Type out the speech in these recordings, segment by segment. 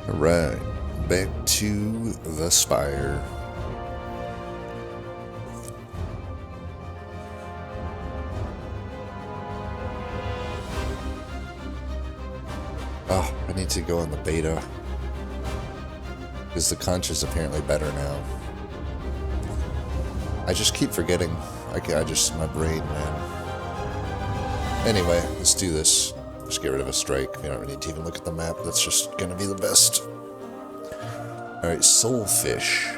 Alright, back to the Spire. Oh, I need to go on the beta. Because the conch is apparently better now. I just keep forgetting. My brain, man. Anyway, let's do this. Just get rid of a strike. We don't really need to even look at the map. That's just gonna be the best. Alright, Soulfish.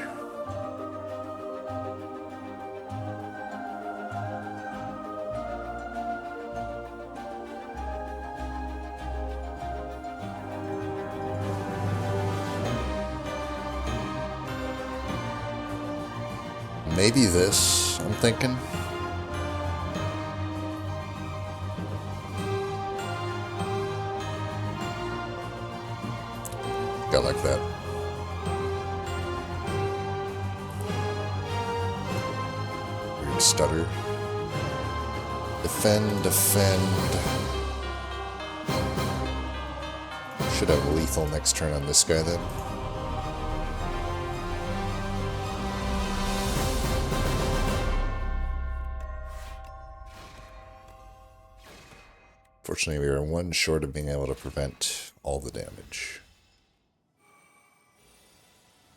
Maybe this, I'm thinking. Got like that. Weird stutter. Defend, defend. Should have lethal next turn on this guy then. Fortunately, we are one short of being able to prevent all the damage.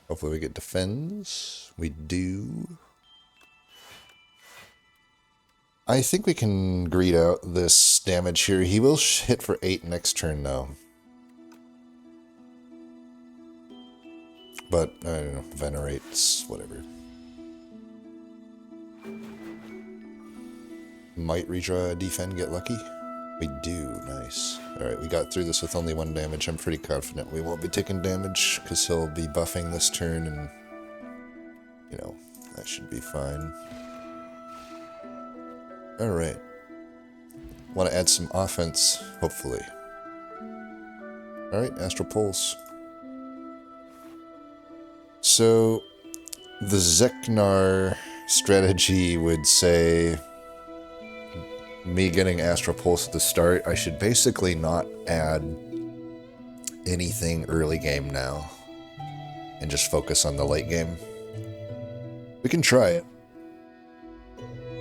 Hopefully we get defends. We do. I think we can greed out this damage here. He will hit for 8 next turn, though. But, I don't know, venerates, whatever. Might redraw, defend, get lucky. We do, nice. Alright, we got through this with only 1 damage. I'm pretty confident we won't be taking damage, because he'll be buffing this turn, and, you know, that should be fine. Alright. Want to add some offense, hopefully. Alright, Astral Pulse. So, the Zeknar strategy would say, me getting Astral Pulse at the start, I should basically not add anything early game now, and just focus on the late game. We can try it.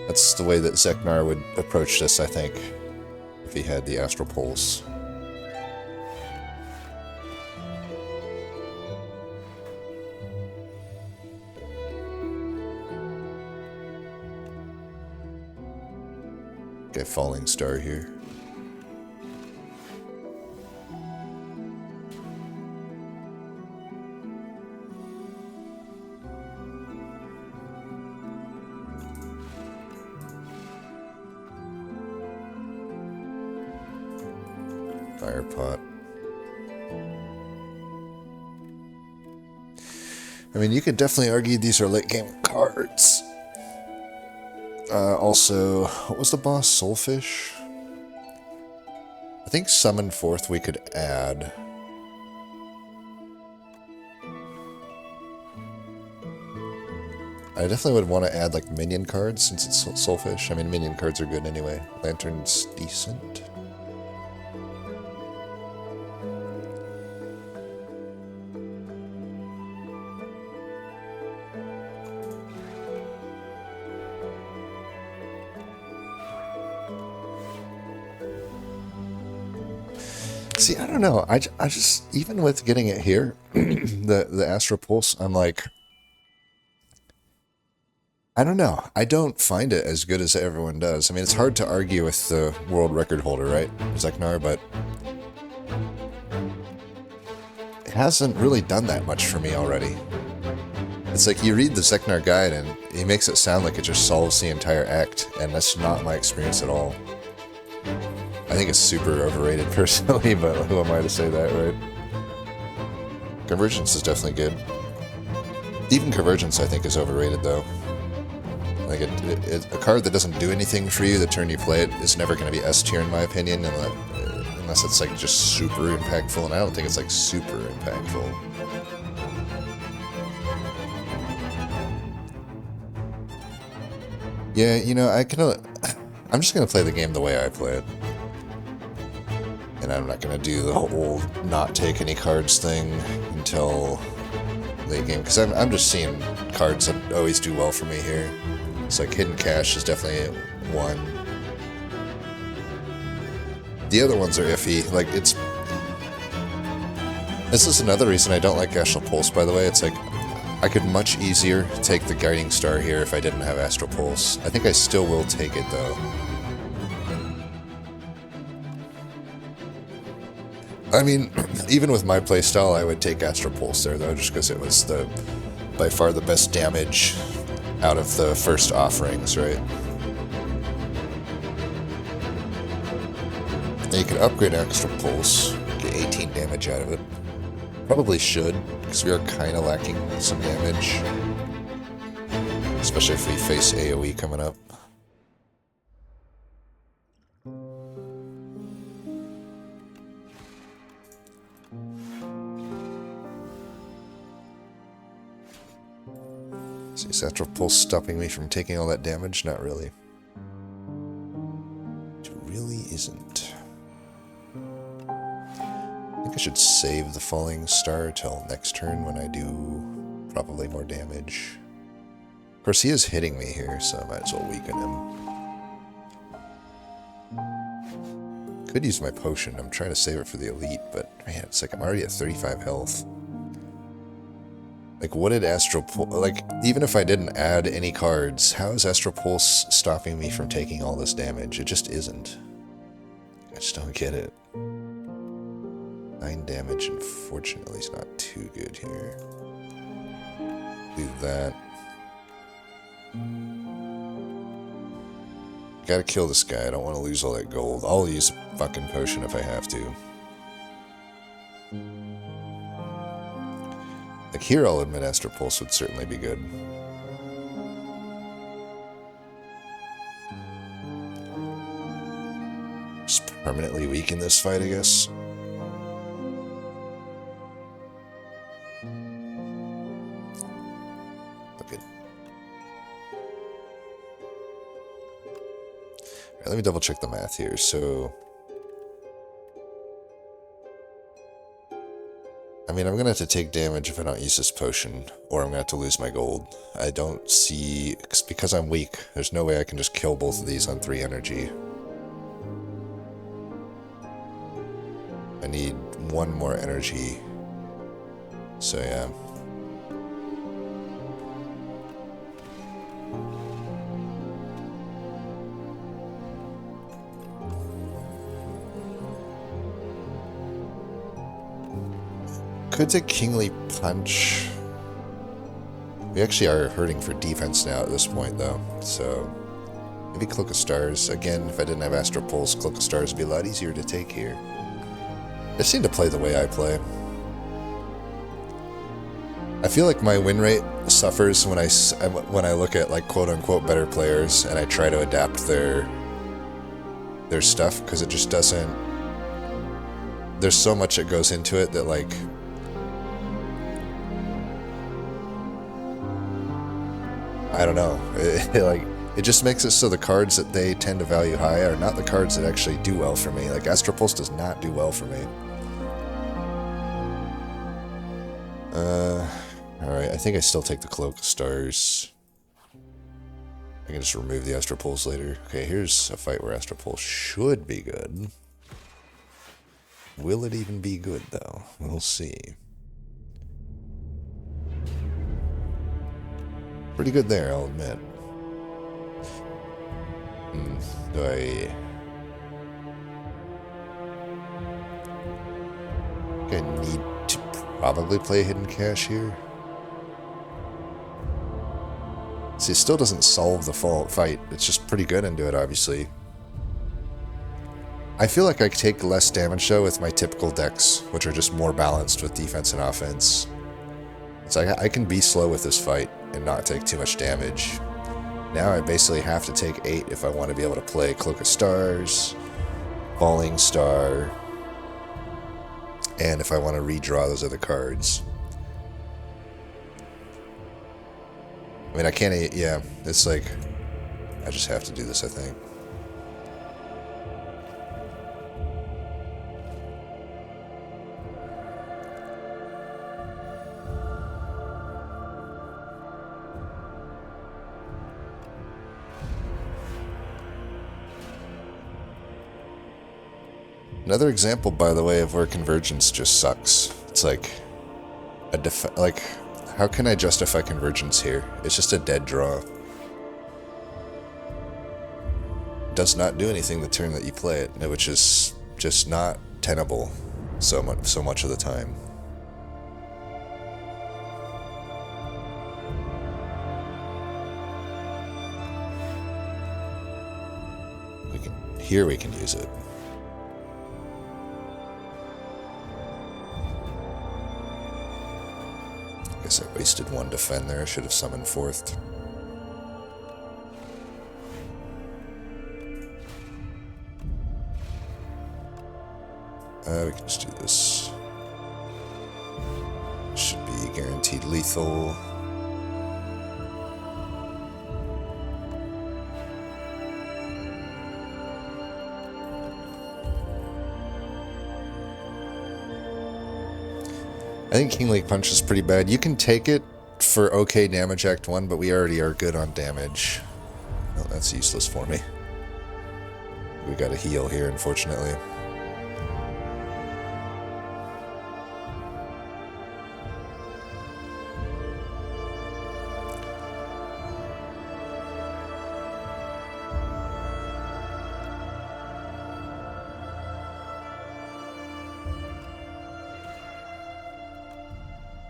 That's the way that Zeknar would approach this, I think, if he had the Astral Pulse. Okay, Falling Star here. Fire Pot. I mean, you could definitely argue these are late game cards. Also, what was the boss? Soulfish? I think Summon Forth we could add. I definitely would want to add like minion cards since it's Soulfish. I mean, minion cards are good anyway. Lantern's decent. See, I don't know. I just, even with getting it here, the Astral Pulse, I'm like, I don't know. I don't find it as good as everyone does. I mean, it's hard to argue with the world record holder, right? Zeknar, but it hasn't really done that much for me already. It's like you read the Zeknar guide and he makes it sound like it just solves the entire act, and that's not my experience at all. I think it's super overrated personally, but who am I to say that, right? Convergence is definitely good. Even Convergence, I think, is overrated, though. Like, a card that doesn't do anything for you the turn you play it is never going to be S tier, in my opinion, unless it's, like, just super impactful, and I don't think it's, like, super impactful. Yeah, you know, I'm just going to play the game the way I play it. And I'm not going to do the whole not take any cards thing until late game, because I'm just seeing cards that always do well for me here. It's like Hidden Cache is definitely one. The other ones are iffy. Like, it's... This is another reason I don't like Astral Pulse, by the way. It's like, I could much easier take the Guiding Star here if I didn't have Astral Pulse. I think I still will take it, though. I mean, even with my playstyle, I would take Astral Pulse there, though, just because it was by far the best damage out of the first offerings, right? And you can upgrade Astral Pulse, get 18 damage out of it. Probably should, because we are kind of lacking some damage. Especially if we face AoE coming up. Is Astral Pulse stopping me from taking all that damage? Not really. It really isn't. I think I should save the Falling Star till next turn when I do probably more damage. Of course, he is hitting me here, so I might as well weaken him. Could use my potion. I'm trying to save it for the elite, but man, it's like I'm already at 35 health. Like, what did Astral Pulse... Like, even if I didn't add any cards, how is Astral Pulse stopping me from taking all this damage? It just isn't. I just don't get it. 9 damage, unfortunately, is not too good here. Do that. Gotta kill this guy. I don't want to lose all that gold. I'll use a fucking potion if I have to. Like, here I'll admit Astral Pulse would certainly be good. Just permanently weaken this fight, I guess. Okay. Alright, let me double check the math here. So... I mean, I'm going to have to take damage if I don't use this potion, or I'm going to have to lose my gold. I don't see... Because I'm weak, there's no way I can just kill both of these on 3 energy. I need 1 more energy. So, yeah. Could take Kingly Punch. We actually are hurting for defense now at this point, though. So, maybe Cloak of Stars. Again, if I didn't have Astral Pulse, Cloak of Stars would be a lot easier to take here. I seem to play the way I play. I feel like my win rate suffers when I look at, like, quote-unquote better players and I try to adapt their stuff, because it just doesn't... There's so much that goes into it that, like... I don't know. It just makes it so the cards that they tend to value high are not the cards that actually do well for me. Like, Astral Pulse does not do well for me. Alright, I think I still take the Cloak of Stars. I can just remove the Astral Pulse later. Okay, here's a fight where Astral Pulse should be good. Will it even be good, though? We'll see. Pretty good there, I'll admit. Do I need to probably play Hidden Cache here? See, it still doesn't solve the fight. It's just pretty good into it, obviously. I feel like I take less damage, though, with my typical decks, which are just more balanced with defense and offense. It's like I can be slow with this fight and not take too much damage. Now I basically have to take 8 if I want to be able to play Cloak of Stars, Falling Star, and if I want to redraw those other cards. I mean, I can't... Yeah, it's like... I just have to do this, I think. Another example, by the way, of where convergence just sucks. It's like like, how can I justify convergence here? It's just a dead draw. Does not do anything the turn that you play it, which is just not tenable so much of the time. Here we can use it. Guess I wasted one defend there. I should have summoned fourth. We can just do this. Should be guaranteed lethal. I think King League Punch is pretty bad. You can take it for okay damage Act 1, but we already are good on damage. Oh, that's useless for me. We got a heal here, unfortunately.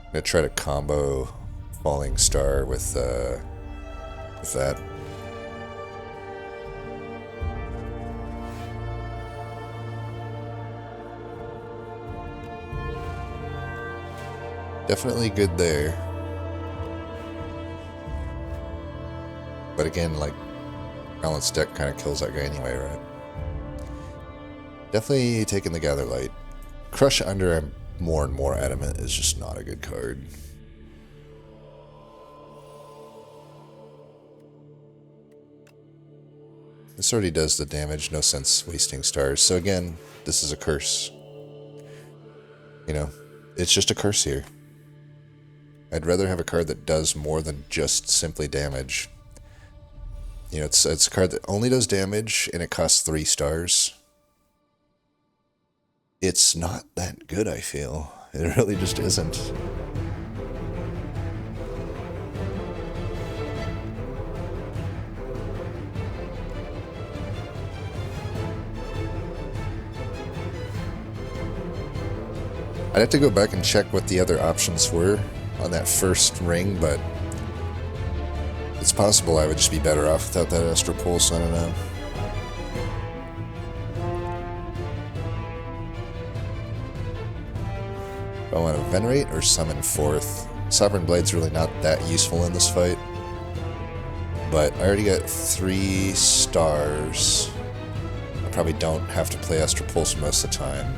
I'm gonna try to combo Falling Star with that. Definitely good there. But again, like, balanced deck kind of kills that guy anyway, right? Definitely taking the Gather Light. Crush Under, I'm more and more adamant, is just not a good card. This already does the damage, no sense wasting stars. So again, this is a curse. You know, it's just a curse here. I'd rather have a card that does more than just simply damage. You know, it's a card that only does damage and it costs 3 stars. It's not that good, I feel. It really just isn't. I'd have to go back and check what the other options were on that first ring, but it's possible I would just be better off without that Astral Pulse, I don't know. Do I want to Venerate or Summon fourth? Sovereign Blade's really not that useful in this fight, but I already got 3 stars. I probably don't have to play Astral Pulse most of the time.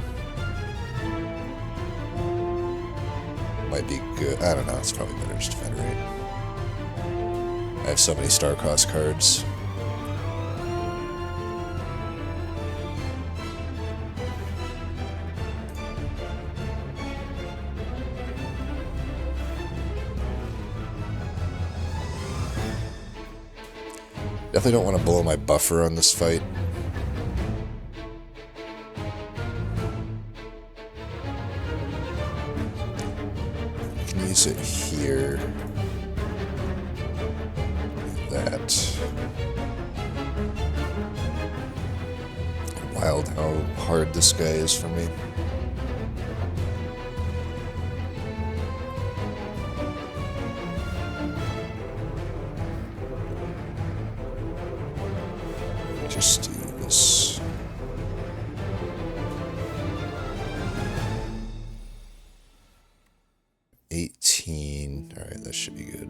Might be good. I don't know, it's probably better just to Venerate. I have so many Star-Crossed cards. Definitely don't want to blow my buffer on this fight. I can use it here. That. Wild how hard this guy is for me. Just do this. $18. Alright, that should be good.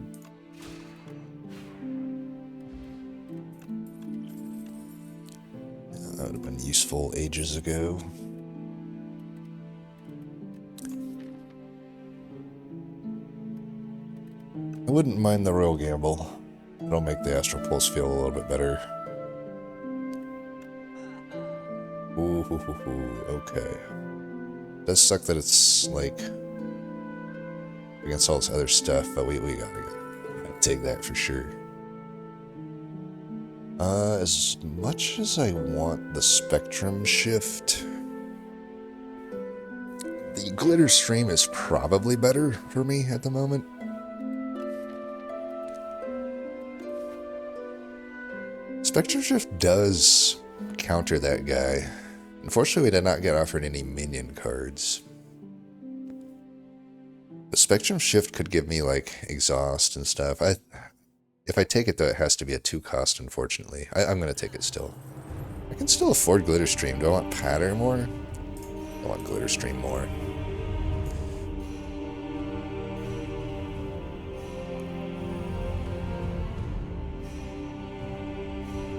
Yeah, that would have been useful ages ago. I wouldn't mind the Royal Gamble. It'll make the Astral Pulse feel a little bit better. Ooh, okay. Does suck that it's like against all this other stuff, but we gotta take that for sure. As much as I want the Spectrum Shift, The glitter stream is probably better for me at the moment. Spectrum Shift does counter that guy. Unfortunately, we did not get offered any minion cards. The Spectrum Shift could give me, like, exhaust and stuff. If I take it, though, it has to be a 2-cost, unfortunately. I'm going to take it still. I can still afford Glitter Stream. Do I want Patter more? I want Glitter Stream more.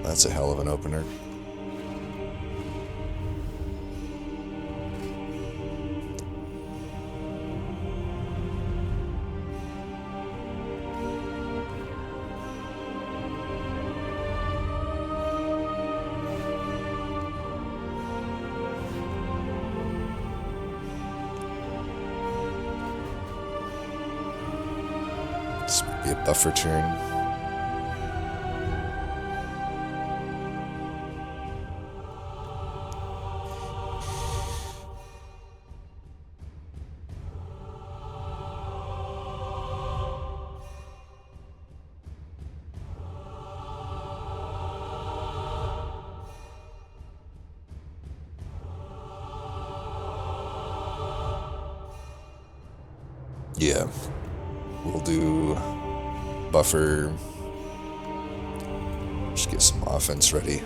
That's a hell of an opener. This might be a buffer turn. Yeah, we'll do buffer, just get some offense ready.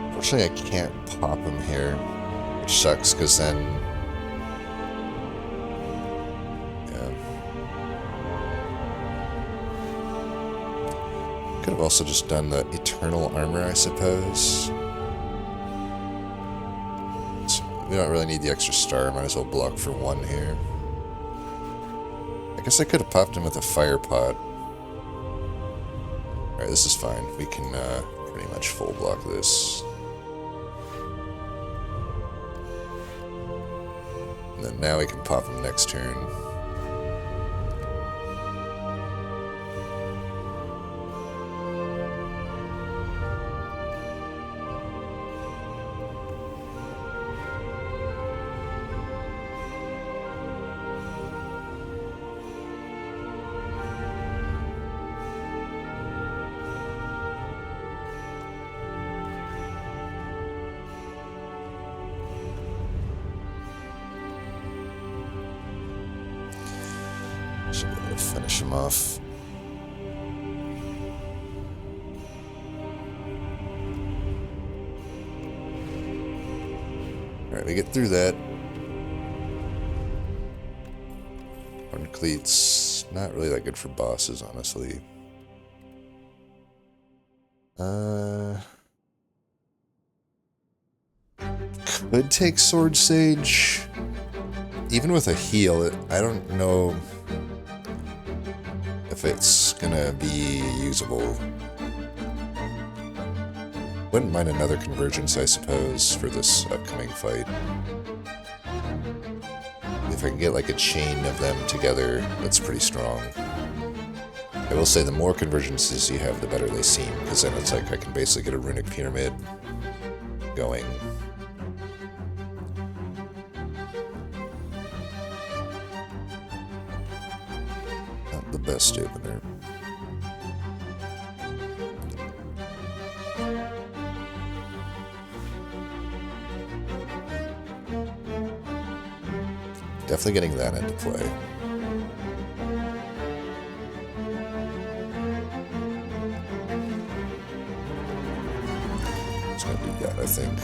Unfortunately, I can't pop him here, which sucks, because then could have also just done the Eternal Armor, I suppose. So we don't really need the extra star, might as well block for 1 here. I guess I could have popped him with a Fire Pot. Alright, this is fine. We can pretty much full block this. And then now we can pop him next turn. Should be able to finish him off. Alright, we get through that. Horn Cleats, not really that good for bosses, honestly. Could take Sword Sage. Even with a heal, I don't know if it's gonna be usable. Wouldn't mind another Convergence, I suppose, for this upcoming fight. If I can get like a chain of them together, that's pretty strong. I will say the more Convergences you have, the better they seem, because then it's like I can basically get a Runic Pyramid going. Not the best opener. Definitely getting that into play. It's gonna do that, I think.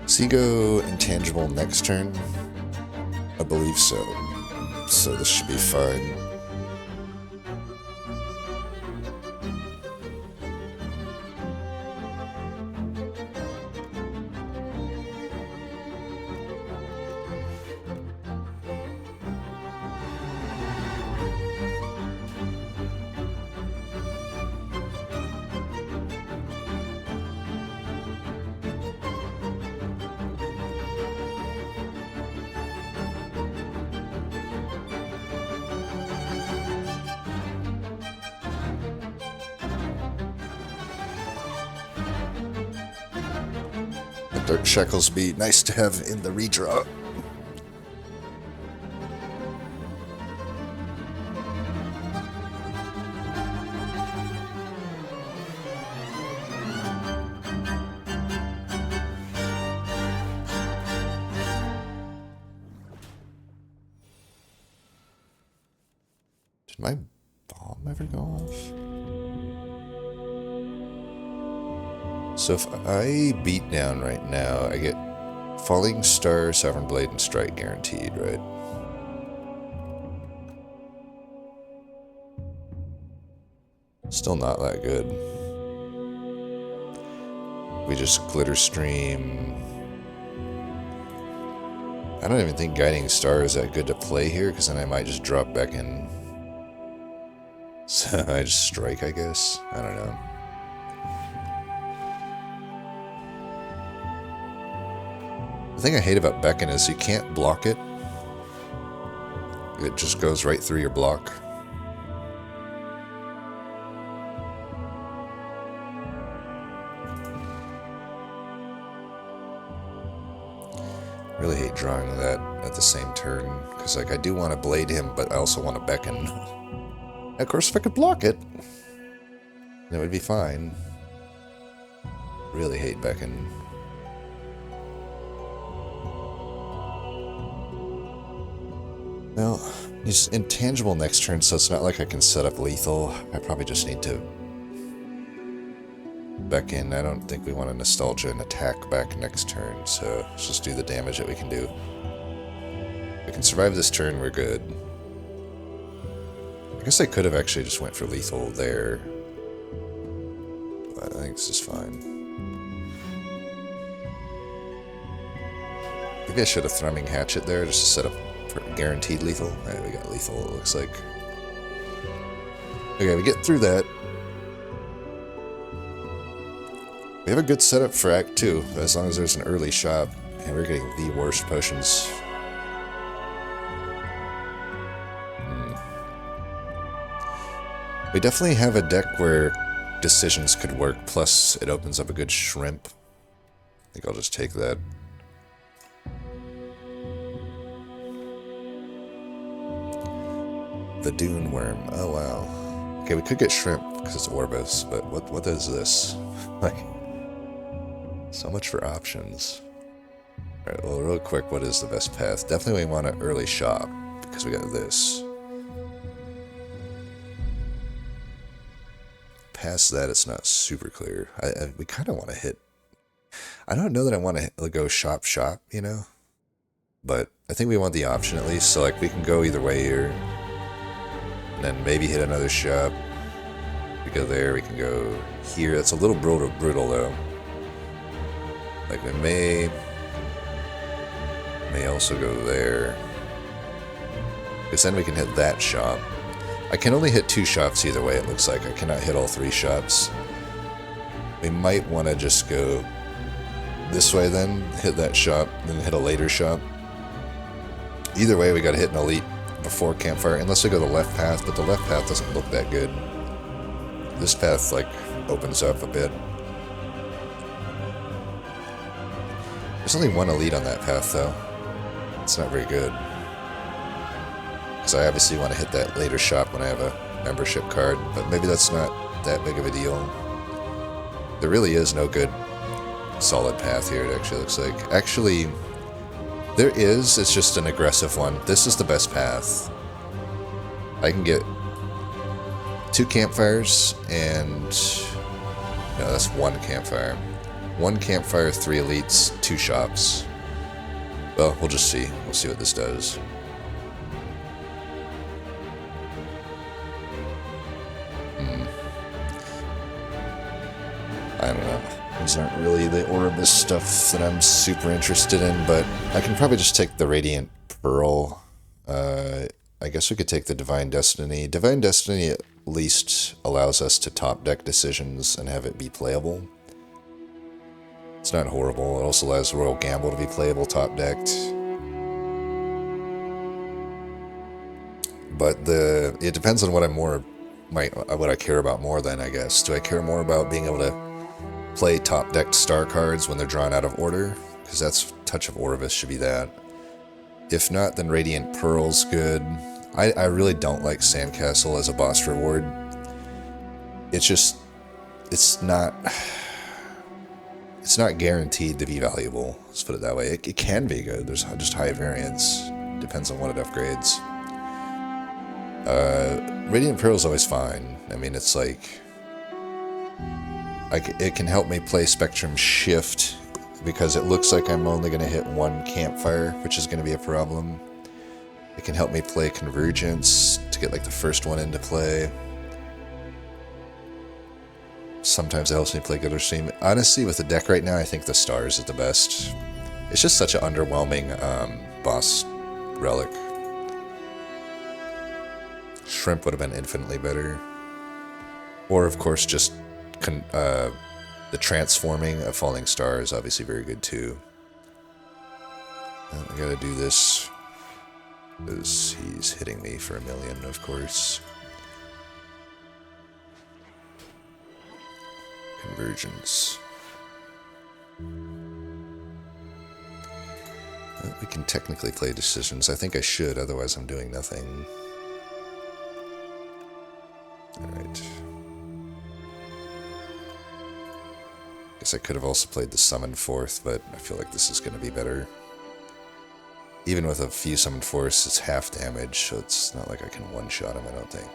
Does he go intangible next turn? I believe so. So this should be fine. Dark Shackles be nice to have in the redraw. Did my bomb ever go off? So if I beat down right now, I get Falling Star, Sovereign Blade, and Strike guaranteed, right? Still not that good. We just Glitter Stream. I don't even think Guiding Star is that good to play here, because then I might just drop back in. So I just Strike, I guess. I don't know. The thing I hate about Beckon is you can't block it. It just goes right through your block. Really hate drawing that at the same turn, because like I do want to blade him, but I also want to Beckon. And of course, if I could block it, then it would be fine. Really hate Beckon. Well, he's intangible next turn, so it's not like I can set up lethal. I probably just need to Beckon. I don't think we want to Nostalgia and attack back next turn, so let's just do the damage that we can do. If we can survive this turn, we're good. I guess I could have actually just went for lethal there, but I think this is fine. Maybe I should have Thrumming Hatchet there just to set up guaranteed lethal. Alright, we got lethal, it looks like. Okay, we get through that. We have a good setup for Act 2, as long as there's an early shop, and we're getting the worst potions. We definitely have a deck where decisions could work, plus it opens up a good shrimp. I think I'll just take that. The Dune Worm. Oh wow. Okay, we could get shrimp because it's Orbis, but what is this? Like, so much for options. Alright, well, real quick, what is the best path? Definitely we want an early shop because we got this. Past that, it's not super clear. We kind of want to hit. I don't know that I want to go shop, you know? But I think we want the option at least, so like we can go either way here. And then maybe hit another shop. We go there, we can go here. That's a little brutal though. Like we may also go there. Because then we can hit that shop. I can only hit 2 shops either way, it looks like. I cannot hit all 3 shops. We might want to just go this way then, hit that shop, then hit a later shop. Either way, we gotta hit an elite before campfire, unless we go the left path, but the left path doesn't look that good. This path, like, opens up a bit. There's only 1 elite on that path, though. It's not very good. Because I obviously want to hit that later shop when I have a membership card, but maybe that's not that big of a deal. There really is no good solid path here, it actually looks like. Actually, there is, it's just an aggressive one. This is the best path. I can get 2 campfires and... no, that's 1 campfire. 1 campfire, 3 elites, 2 shops. Well, we'll just see. We'll see what this does. I don't know. These aren't really the Orbis stuff that I'm super interested in, but I can probably just take the Radiant Pearl. I guess we could take the Divine Destiny. Divine Destiny at least allows us to top deck decisions and have it be playable. It's not horrible. It also allows Royal Gamble to be playable top decked. But it depends on what what I care about more then, I guess. Do I care more about being able to play top decked star cards when they're drawn out of order? Because that's Touch of Orvis should be that. If not, then Radiant Pearl's good. I really don't like Sandcastle as a boss reward. It's not guaranteed to be valuable. Let's put it that way. It can be good. There's just high variance. Depends on what it upgrades. Radiant Pearl's always fine. I mean, it's like it can help me play Spectrum Shift because it looks like I'm only going to hit 1 campfire, which is going to be a problem. It can help me play Convergence to get like the first one into play. Sometimes it helps me play Good Stream. Honestly, with the deck right now, I think the Stars is the best. It's just such an underwhelming boss relic. Shrimp would have been infinitely better. Or, of course, just the transforming of Falling Star is obviously very good too. I gotta do this because he's hitting me for 1,000,000, of course. Convergence. Well, we can technically play decisions. I think I should, otherwise I'm doing nothing. Alright. Guess I could have also played the Summon Forth, but I feel like this is going to be better. Even with a few Summon Force, it's half damage, so it's not like I can one-shot him, I don't think.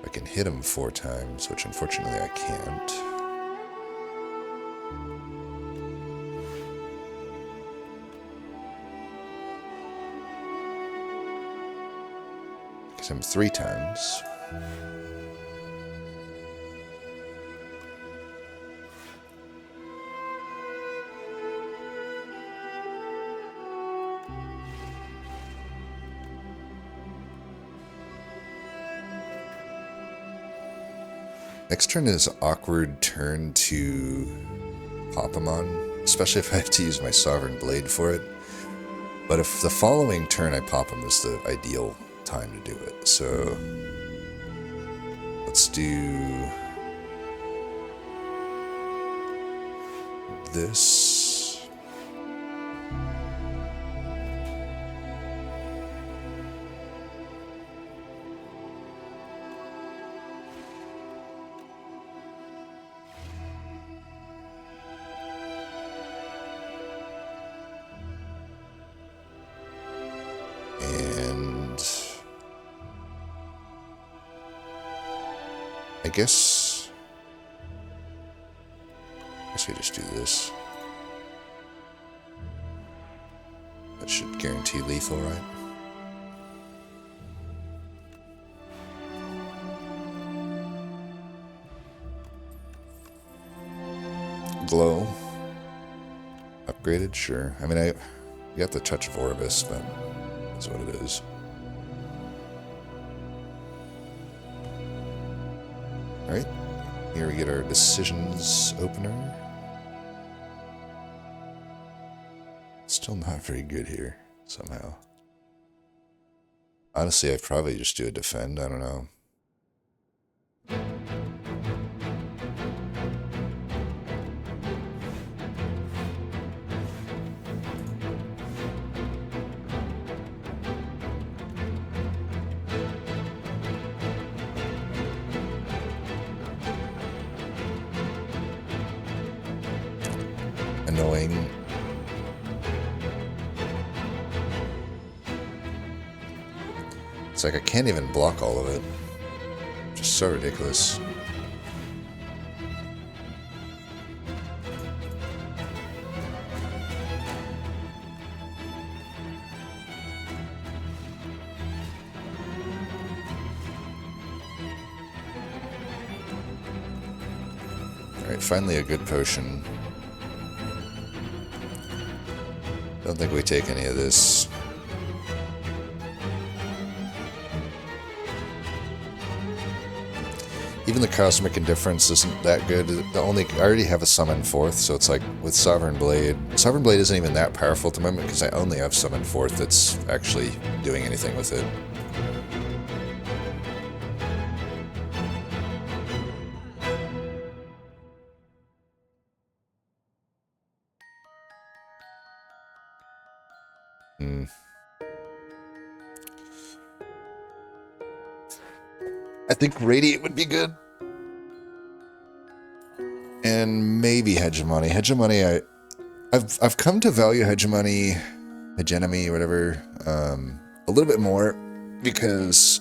I can hit him 4 times, which unfortunately I can't. Hit him 3 times. Next turn is an awkward turn to pop him on, especially if I have to use my Sovereign Blade for it. But if the following turn I pop him, is the ideal time to do it. So let's do this. I guess we just do this. That should guarantee lethal, right? Glow. Upgraded, sure. I mean, I got the Touch of Orvis, but that's what it is. Alright, here we get our decisions opener. Still not very good here, somehow. Honestly, I'd probably just do a defend, I don't know. Annoying. It's like I can't even block all of it, Just so ridiculous. Alright, finally a good potion. Don't think we take any of this. Even the Cosmic Indifference isn't that good. I already have a summon 4th, so it's like with Sovereign Blade. Sovereign Blade isn't even that powerful at the moment because I only have summon 4th that's actually doing anything with it. I think Radiate would be good. And maybe Hegemony. Hegemony, I've come to value Hegemony, Hegemony, whatever, a little bit more because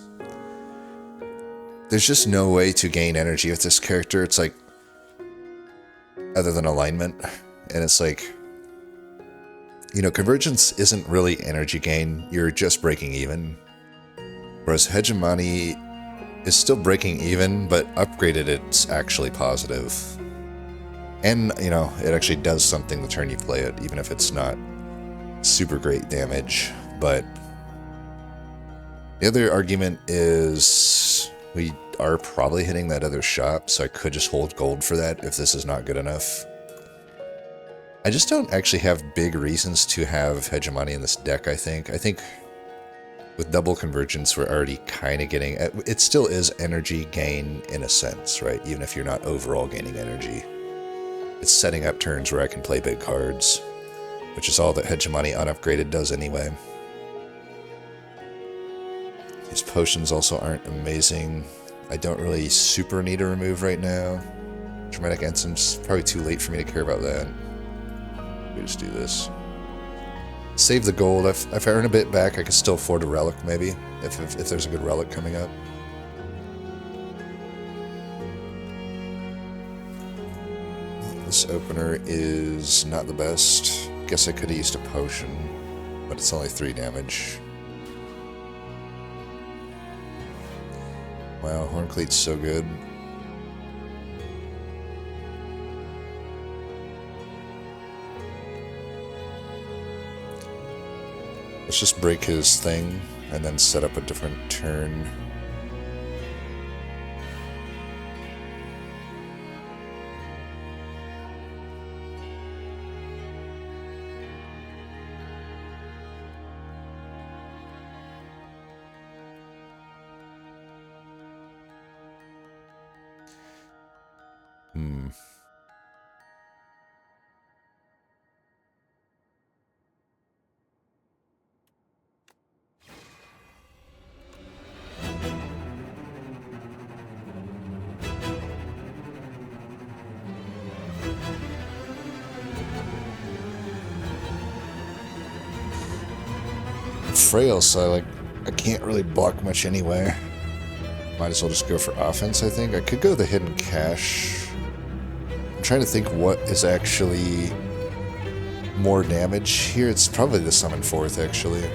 there's just no way to gain energy with this character. It's like, other than alignment, and it's like, you know, Convergence isn't really energy gain. You're just breaking even. Whereas Hegemony is still breaking even, but upgraded it's actually positive. And, you know, it actually does something the turn you play it, even if it's not super great damage. But the other argument is we are probably hitting that other shop, so I could just hold gold for that if this is not good enough. I just don't actually have big reasons to have Hegemony in this deck, I think. I think with double Convergence, we're already kind of getting... It still is energy gain in a sense, right? Even if you're not overall gaining energy. It's setting up turns where I can play big cards, which is all that Hegemony unupgraded does anyway. These potions also aren't amazing. I don't really super need a remove right now. Dramatic Anthem's probably too late for me to care about that. We just do this. Save the gold. If I earn a bit back, I can still afford a relic, maybe, if there's a good relic coming up. This opener is not the best. Guess I could have used a potion, but it's only 3 damage. Wow, Horncleat's so good. Let's just break his thing, and then set up a different turn. Frail, so I can't really block much anyway. Might as well just go for offense, I think. I could go the Hidden Cache. I'm trying to think what is actually more damage here. It's probably the Summon 4th, actually.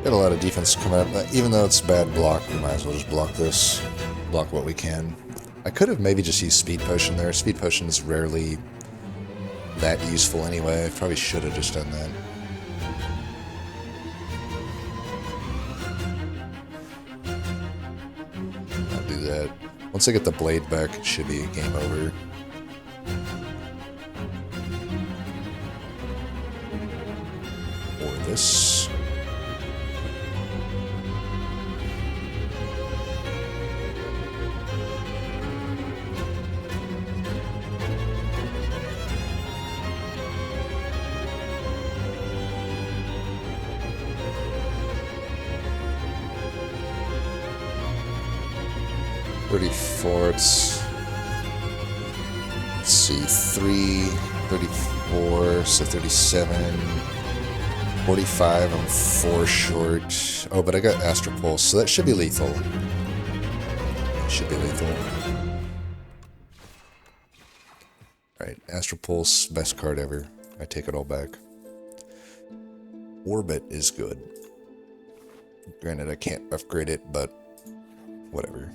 Got a lot of defense coming up. Even though it's bad block, we might as well just block this. Block what we can. I could have maybe just used Speed Potion there. Speed Potion is rarely that useful anyway. I probably should have just done that. I'll do that. Once I get the blade back, it should be game over. Or this. 4. Let's see, 3, 34, so 37, 45. I'm 4 short. Oh, but I got Astral Pulse, so that should be lethal. It should be lethal. Alright, Astral Pulse, best card ever. I take it all back. Orbit is good. Granted, I can't upgrade it, but whatever.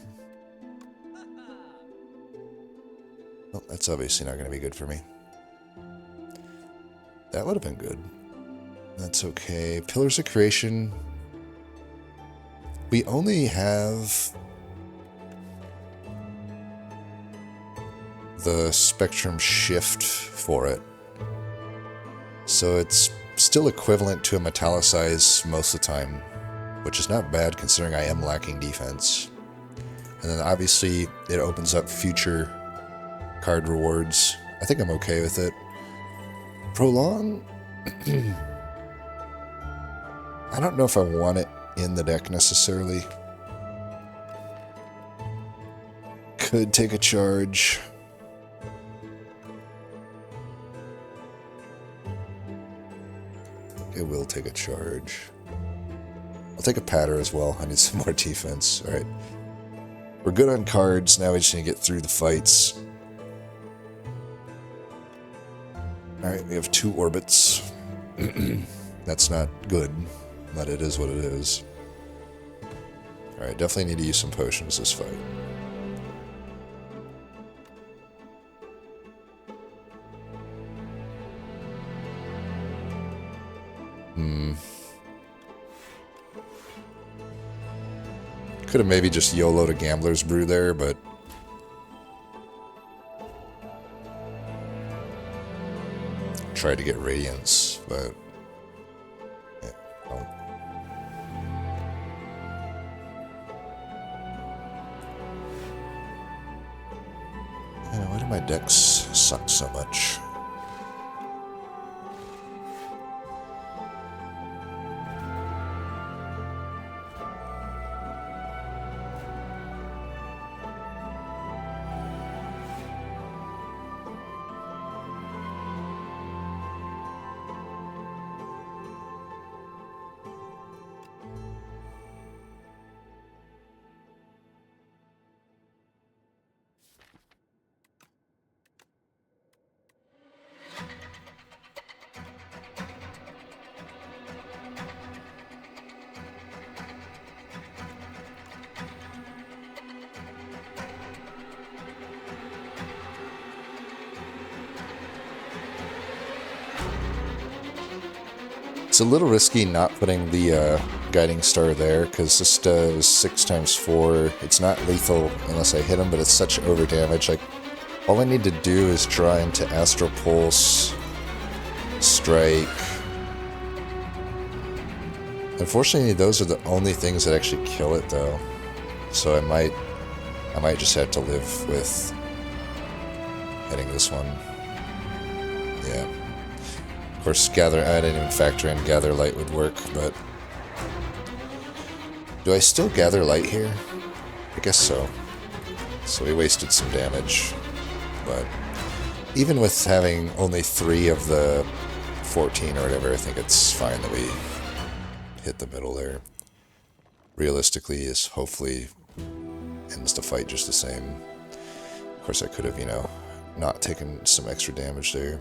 Well, that's obviously not going to be good for me. That would have been good. That's okay. Pillars of Creation. We only have the Spectrum Shift for it. So it's still equivalent to a Metallicize most of the time, which is not bad considering I am lacking defense. And then obviously it opens up future card rewards. I think I'm okay with it. Prolong? I don't know if I want it in the deck necessarily. Could take a charge. It will take a charge. I'll take a patter as well. I need some more defense. Alright. We're good on cards. Now we just need to get through the fights. Alright, we have 2 orbits. That's not good, but it is what it is. Alright, definitely need to use some potions this fight. Could have maybe just YOLO'd a Gambler's Brew there, but tried to get Radiance, but yeah, no. Yeah, why do my decks suck so much? It's a little risky not putting the Guiding Star there, because this does 6 times 4. It's not lethal unless I hit him, but it's such over damage. Like, all I need to do is try into Astral Pulse, Strike. Unfortunately, those are the only things that actually kill it, though. So I might just have to live with hitting this one. Yeah. Of course, I didn't even factor in Gather Light would work, but do I still Gather Light here? I guess so. So we wasted some damage, but even with having only 3 of the 14 or whatever, I think it's fine that we hit the middle there. Realistically, is hopefully ends the fight just the same. Of course, I could have, not taken some extra damage there.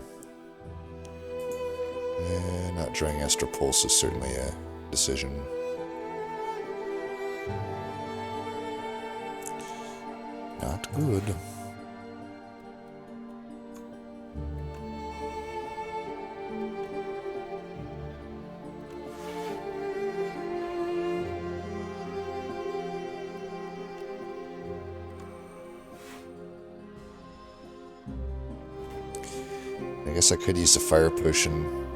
Yeah, not drawing Astral Pulse is certainly a decision. Not good. I guess I could use the Fire Potion,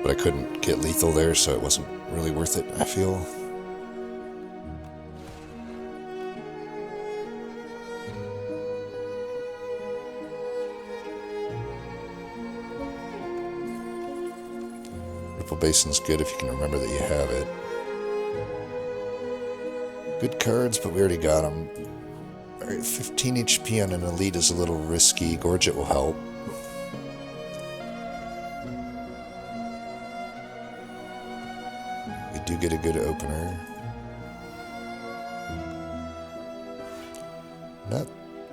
but I couldn't get lethal there, so it wasn't really worth it, I feel. Ripple Basin's good if you can remember that you have it. Good cards, but we already got them. Alright, 15 HP on an elite is a little risky. Gorge it will help. We do get a good opener. Not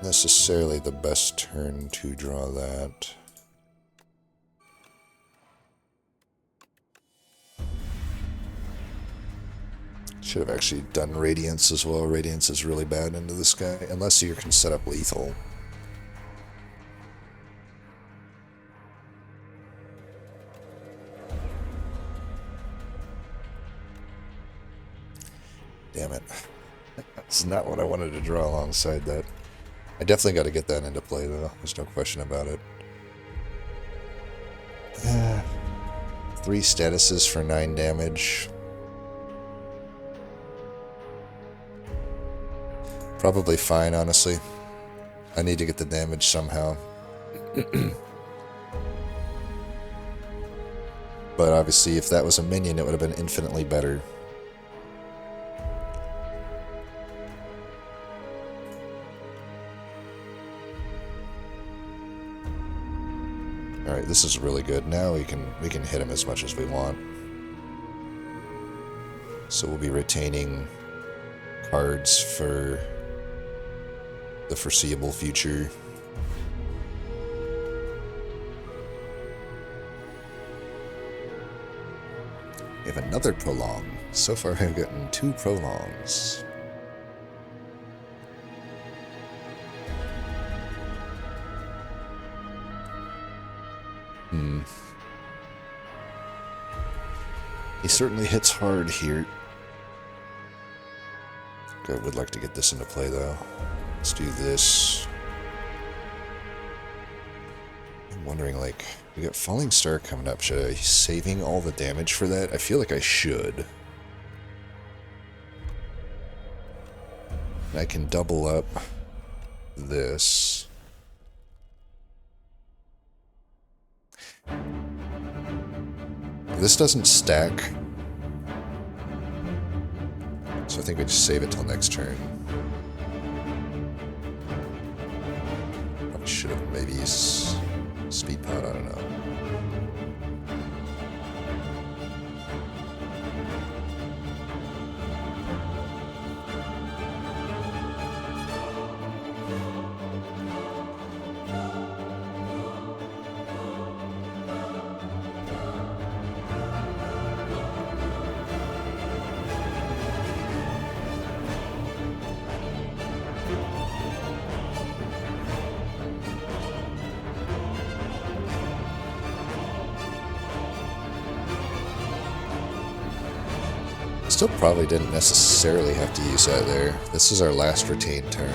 necessarily the best turn to draw that. Should have actually done Radiance as well. Radiance is really bad into this guy, unless you can set up lethal. Damn it. That's not what I wanted to draw alongside that. I definitely got to get that into play, though. There's no question about it. 3 statuses for 9 damage. Probably fine, honestly. I need to get the damage somehow. But obviously, if that was a minion, it would have been infinitely better. Alright, this is really good. Now we can hit him as much as we want. So we'll be retaining cards for the foreseeable future. We have another prolong. So far I've gotten 2 prolongs. He certainly hits hard here. I would like to get this into play, though. Let's do this. I'm wondering, like, we got Falling Star coming up. Should I be saving all the damage for that? I feel like I should. And I can double up this. This doesn't stack. So I think we just save it till next turn. Probably should have maybe speed pod, I don't know. Still probably didn't necessarily have to use that there. This is our last retained turn.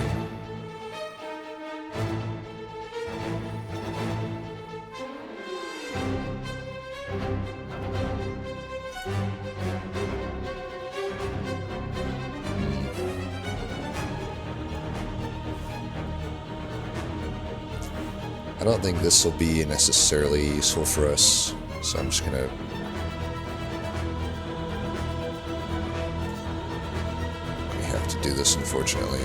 I don't think this will be necessarily useful for us, so I'm just gonna do this, unfortunately.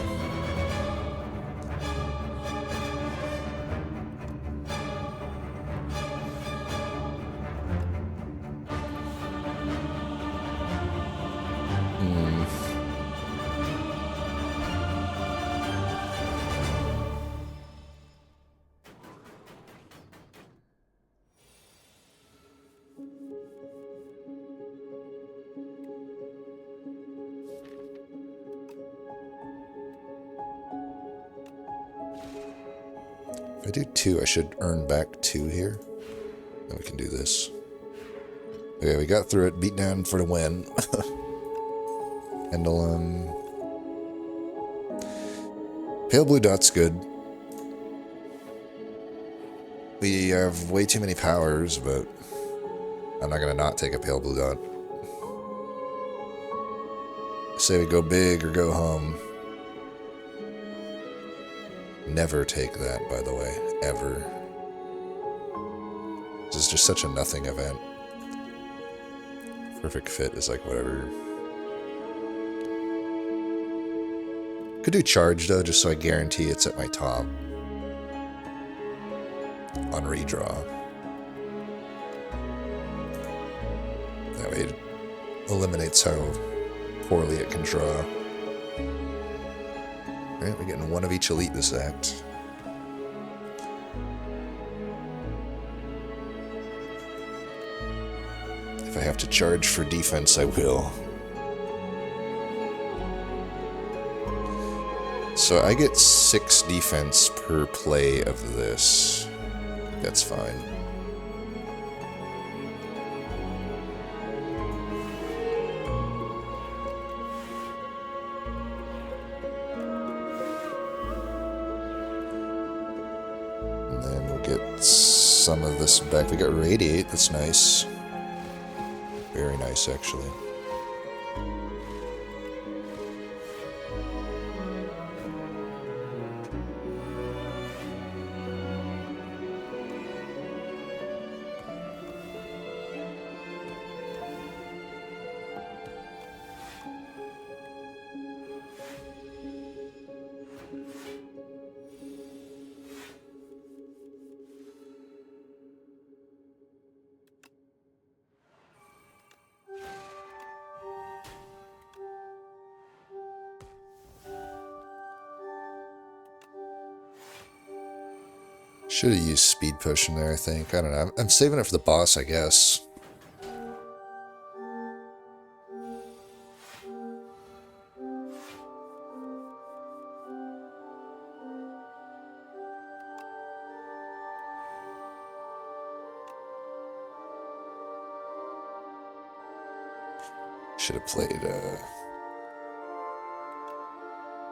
If I do 2, I should earn back 2 here. Then we can do this. Okay, we got through it. Beat down for the win. Pendulum. Pale blue dot's good. We have way too many powers, but I'm not going to not take a pale blue dot. Say we go big or go home. Never take that, by the way. Ever. This is just such a nothing event. Perfect fit is like whatever. Could do charge though, just so I guarantee it's at my top. On redraw. That way it eliminates how poorly it can draw. Alright, we're getting one of each elite this act. If I have to charge for defense, I will. So I get 6 defense per play of this. That's fine. And then we'll get some of this back. We got Radiate, that's nice. Very nice, actually. Should have used speed push in there, I think. I don't know. I'm saving it for the boss, I guess. Should have played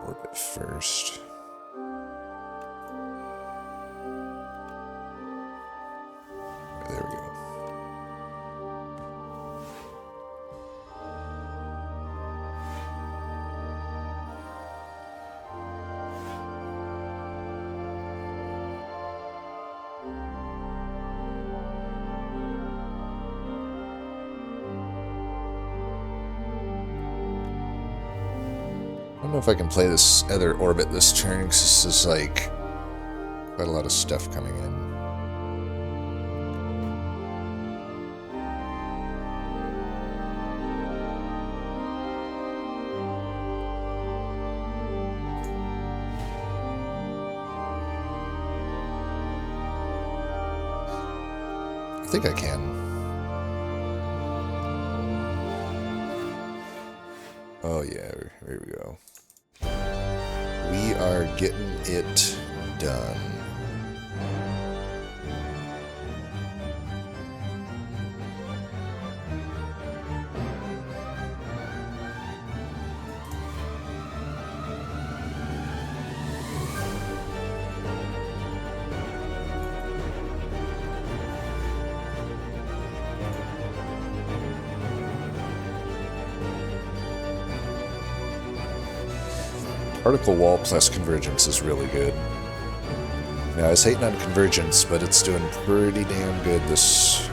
Orbit first. There we go. I don't know if I can play this other orbit this turn, because this is like quite a lot of stuff coming in. I think I can. Oh yeah, here we go. We are getting it done. Particle wall plus convergence is really good. Now, I was hating on convergence, but it's doing pretty damn good this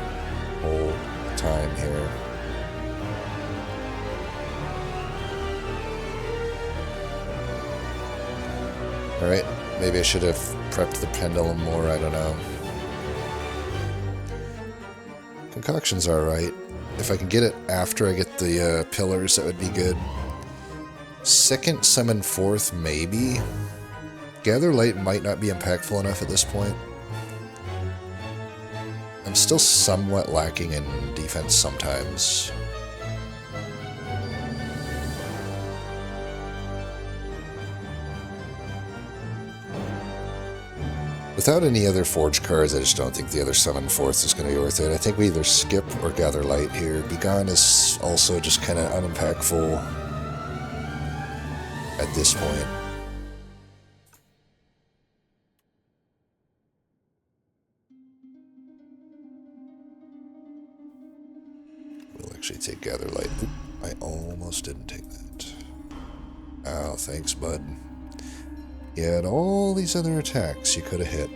whole time here. Alright, maybe I should have prepped the pendulum more, I don't know. Concoction's alright. If I can get it after I get the pillars, that would be good. Second summon fourth, maybe. Gather Light might not be impactful enough at this point. I'm still somewhat lacking in defense sometimes. Without any other Forge cards, I just don't think the other summon fourth is going to be worth it. I think we either skip or Gather Light here. Begone is also just kind of unimpactful at this point. We'll actually take Gather Light. Oop, I almost didn't take that. Oh, thanks, bud. You had all these other attacks you could have hit,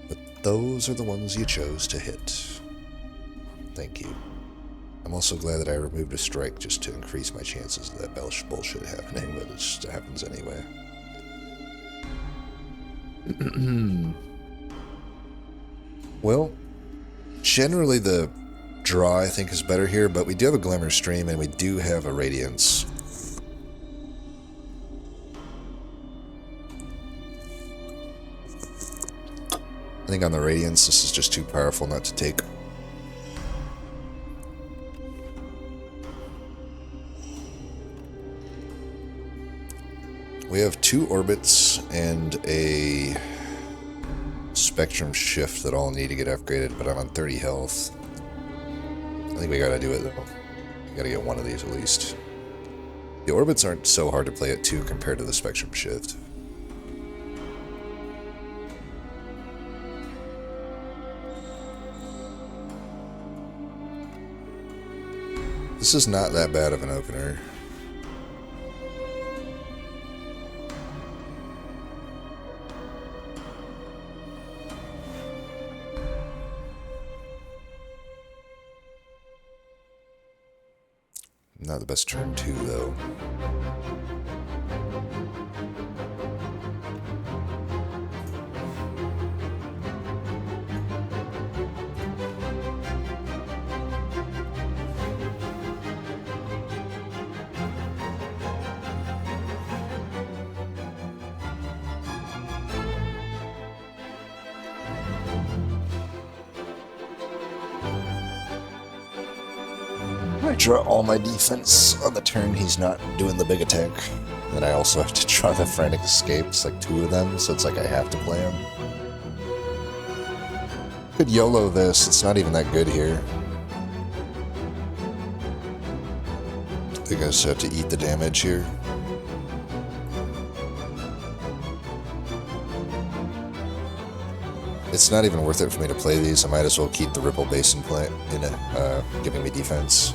but those are the ones you chose to hit. Thank you. I'm also glad that I removed a strike just to increase my chances of that bullshit happening, but it just happens anyway. Well, generally the draw, I think, is better here, but we do have a Glimmer Stream and we do have a Radiance. I think on the Radiance, this is just too powerful not to take. We have 2 orbits and a spectrum shift that all need to get upgraded, but I'm on 30 health. I think we gotta do it though. We gotta get one of these at least. The orbits aren't so hard to play at 2 compared to the spectrum shift. This is not that bad of an opener. Not the best turn 2, though. I draw all my defense on the turn he's not doing the big attack. Then I also have to draw the Frantic Escape. It's like 2 of them, so it's like I have to play them. Could YOLO this, it's not even that good here. I think I just have to eat the damage here. It's not even worth it for me to play these. I might as well keep the Ripple Basin play in it, giving me defense.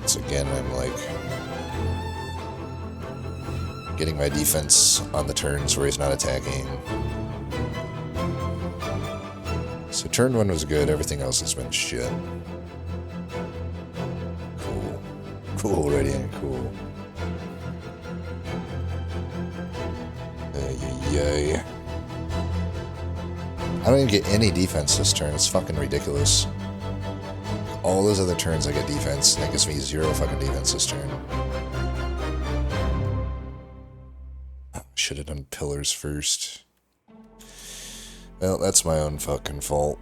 So again, I'm like getting my defense on the turns where he's not attacking. So turn 1 was good, everything else has been shit. Cool. Cool, Radiant, cool. Yay. I don't even get any defense this turn, it's fucking ridiculous. All those other turns I get defense, and that gives me 0 fucking defense this turn. Should have done pillars first. Well, that's my own fucking fault.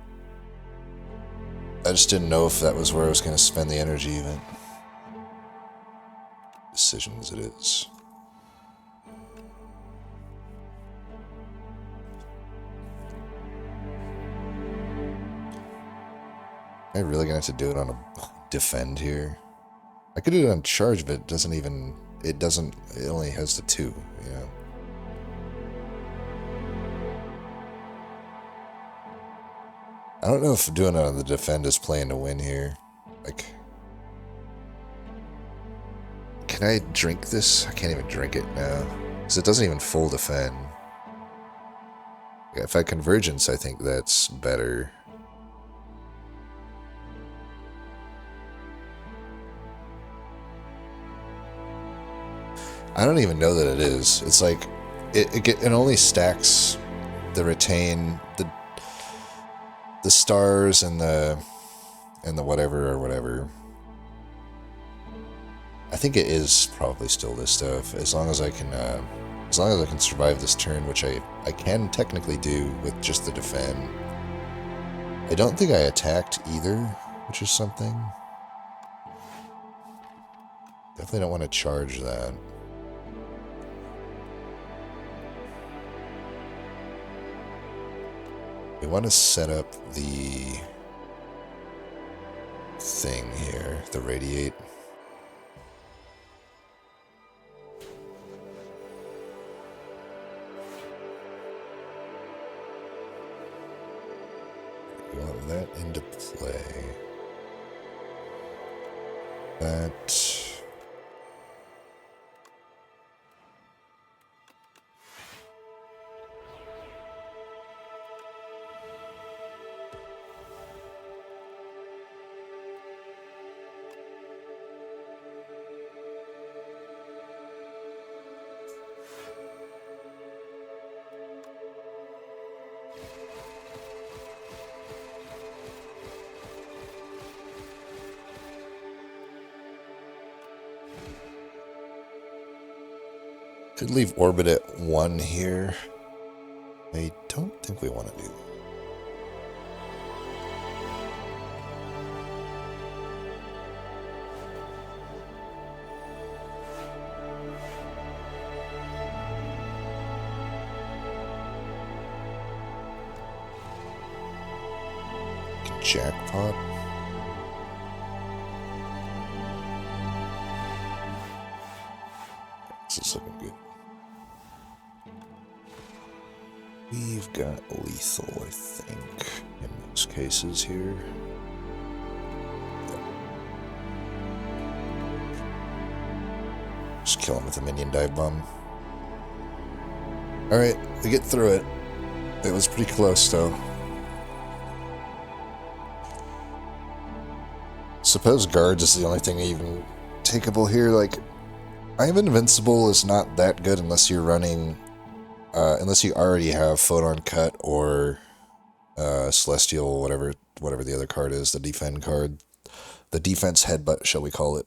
I just didn't know if that was where I was going to spend the energy even. Decisions it is. Am I really going to have to do it on a defend here? I could do it on charge, but it doesn't even... It only has the 2, you know? I don't know if doing it on the defend is playing to win here. Like... Can I drink this? I can't even drink it now. Because it doesn't even full defend. Yeah, if I convergence, I think that's better. I don't even know that it is. It's like it only stacks the retain, the stars and the whatever or whatever. I think it is probably still this stuff, as long as I can survive this turn, which I can technically do with just the defend. I don't think I attacked either, which is something. Definitely don't want to charge that. We want to set up the thing here, the radiate. We want that into play. That. Could leave orbit at 1 here. I don't think we want to do that. Jackpot. This is looking good. We've got lethal, I think, in most cases here. Yep. Just kill him with a minion dive bomb. Alright, we get through it. It was pretty close, though. Suppose guards is the only thing even takeable here. Like, I am invincible is not that good unless you're running, unless you already have photon cut or celestial, whatever the other card is, the defend card, the defense headbutt, shall we call it?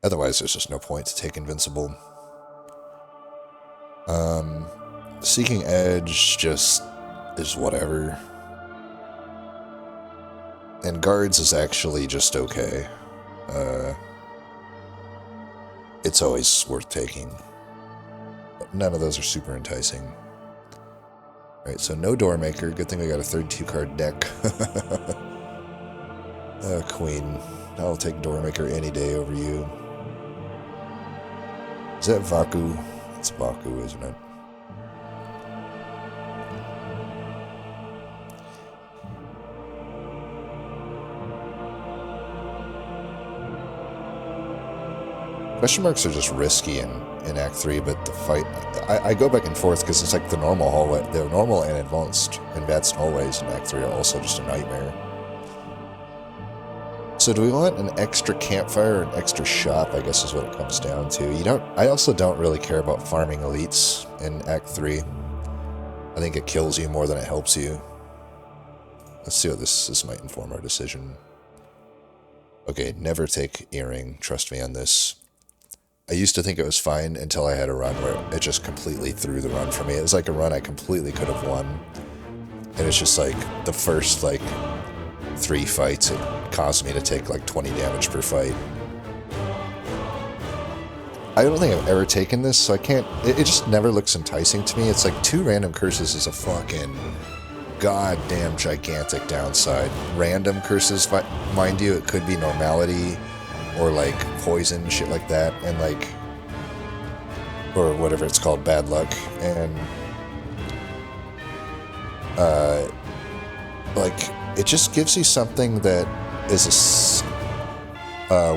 Otherwise, there's just no point to take invincible. Seeking Edge just is whatever. And guards is actually just okay. It's always worth taking. But none of those are super enticing. Alright, so no Doormaker. Good thing we got a 32-card deck. Queen. I'll take Doormaker any day over you. Is that Vaku? It's Vaku, isn't it? Question marks are just risky in Act 3, but the fight... I go back and forth because it's like the normal hallway. The normal and advanced hallways in Act 3 are also just a nightmare. So do we want an extra campfire or an extra shop, I guess is what it comes down to. I also don't really care about farming elites in Act 3. I think it kills you more than it helps you. Let's see what this might inform our decision. Okay, never take Earring. Trust me on this. I used to think it was fine until I had a run where it just completely threw the run for me. It was like a run I completely could have won. And it's just like the first, 3 fights, it caused me to take 20 damage per fight. I don't think I've ever taken this, so I can't... It just never looks enticing to me. It's like 2 random curses is a fucking goddamn gigantic downside. Random curses, mind you, it could be normality or poison, shit like that, and or whatever it's called, bad luck, and it just gives you something that is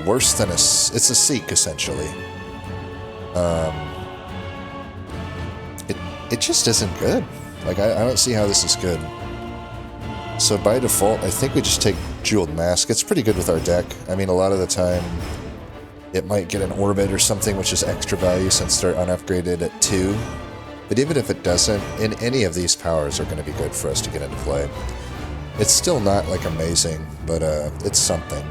worse than it's a seek, essentially. It just isn't good. I don't see how this is good. So by default, I think we just take Jeweled Mask. It's pretty good with our deck. I mean, a lot of the time, it might get an Orbit or something, which is extra value since they're unupgraded at 2. But even if it doesn't, in any of these powers are going to be good for us to get into play. It's still not, amazing, but it's something.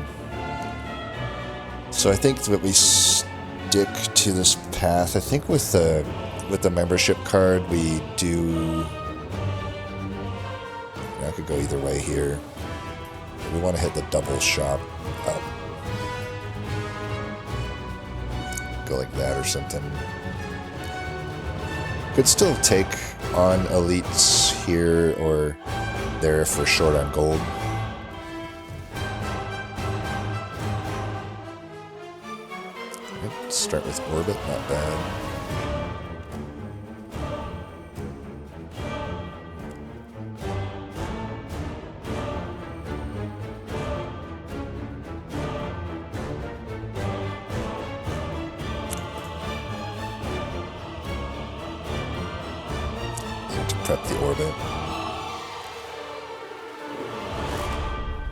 So I think that we stick to this path. I think with the membership card, we do... I could go either way here. We want to hit the double shop up. Go like that or something. Could still take on elites here or there if we're short on gold. Let's start with Orbit, not bad. Prep the Orbit.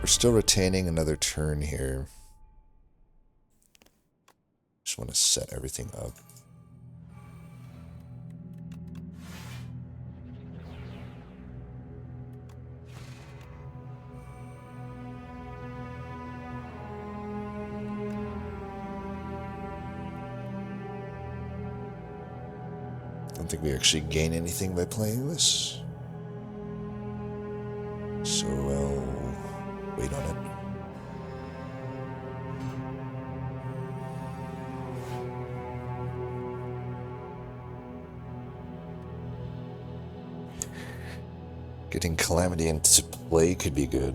We're still retaining another turn here. Just want to set everything up. don't think we actually gain anything by playing this. So I'll wait on it. Getting Calamity into play could be good.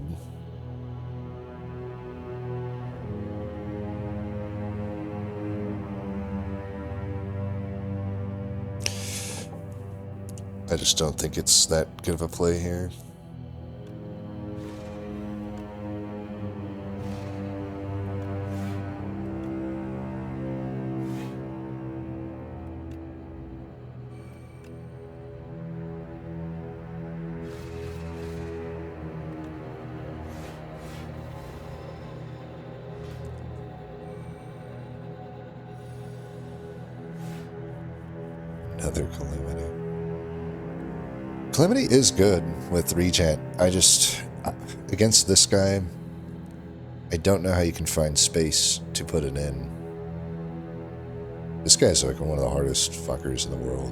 I just don't think it's that good of a play here. Another Calamity. Calamity is good with Regent. Against this guy, I don't know how you can find space to put it in. This guy's like one of the hardest fuckers in the world.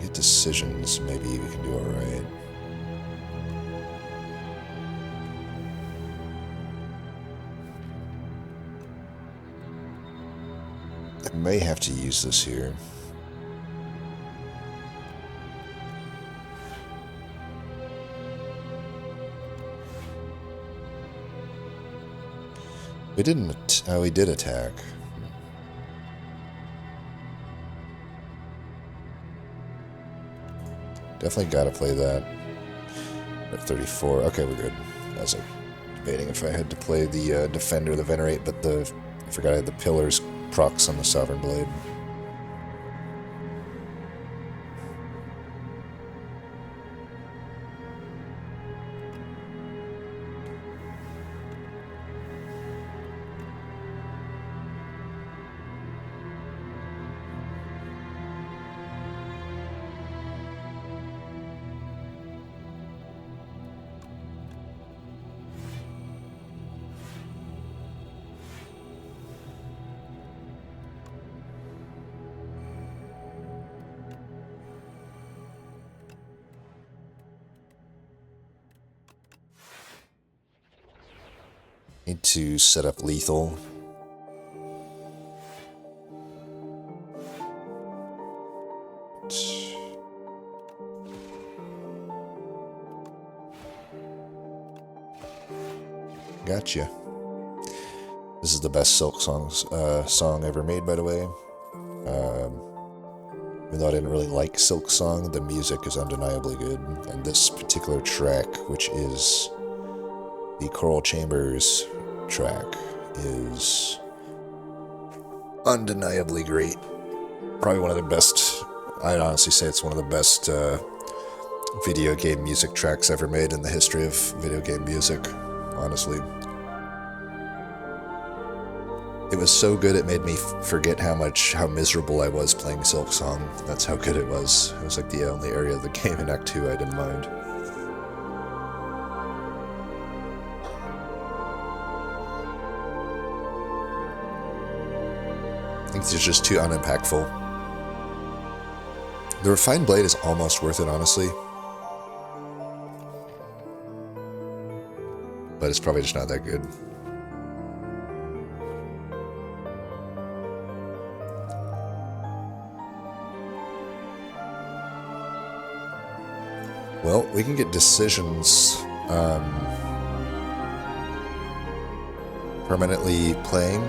Get decisions, maybe we can do alright. I may have to use this here. We didn't. Oh, we did attack. Definitely gotta play that. At 34. Okay, we're good. I was like debating if I had to play the Defender, the Venerate, but I forgot I had the Pillars procs on the Sovereign Blade. Need to set up lethal. Gotcha. This is the best Silk song ever made, by the way. Even though I didn't really like Silk Song, the music is undeniably good. And this particular track, which is the Choral Chambers track, is undeniably great. Probably one of the best. I'd honestly say it's one of the best video game music tracks ever made in the history of video game music, honestly. It was so good it made me forget how miserable I was playing Silk Song. That's how good it was. It was like the only area of the game in Act 2 I didn't mind. I think it's just too unimpactful. The Refined Blade is almost worth it, honestly. But it's probably just not that good. Well, we can get decisions permanently playing.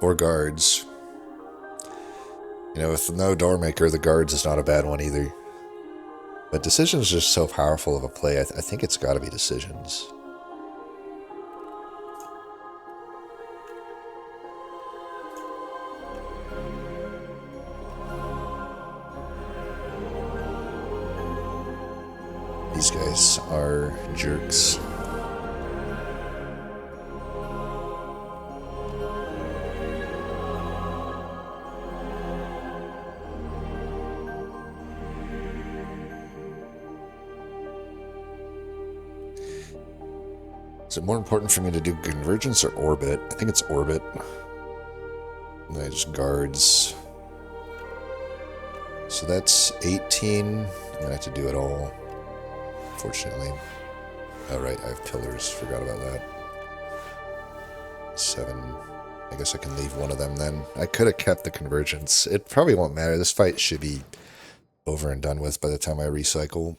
Or guards. You know, with no Doormaker, the guards is not a bad one either. But decisions is just so powerful of a play, I think it's got to be decisions. These guys are jerks. Is it more important for me to do Convergence or Orbit? I think it's Orbit. And then I just guards. So that's 18. I'm gonna have to do it all, unfortunately. Oh right, I have pillars, forgot about that. 7. I guess I can leave one of them then. I could have kept the convergence. It probably won't matter. This fight should be over and done with by the time I recycle.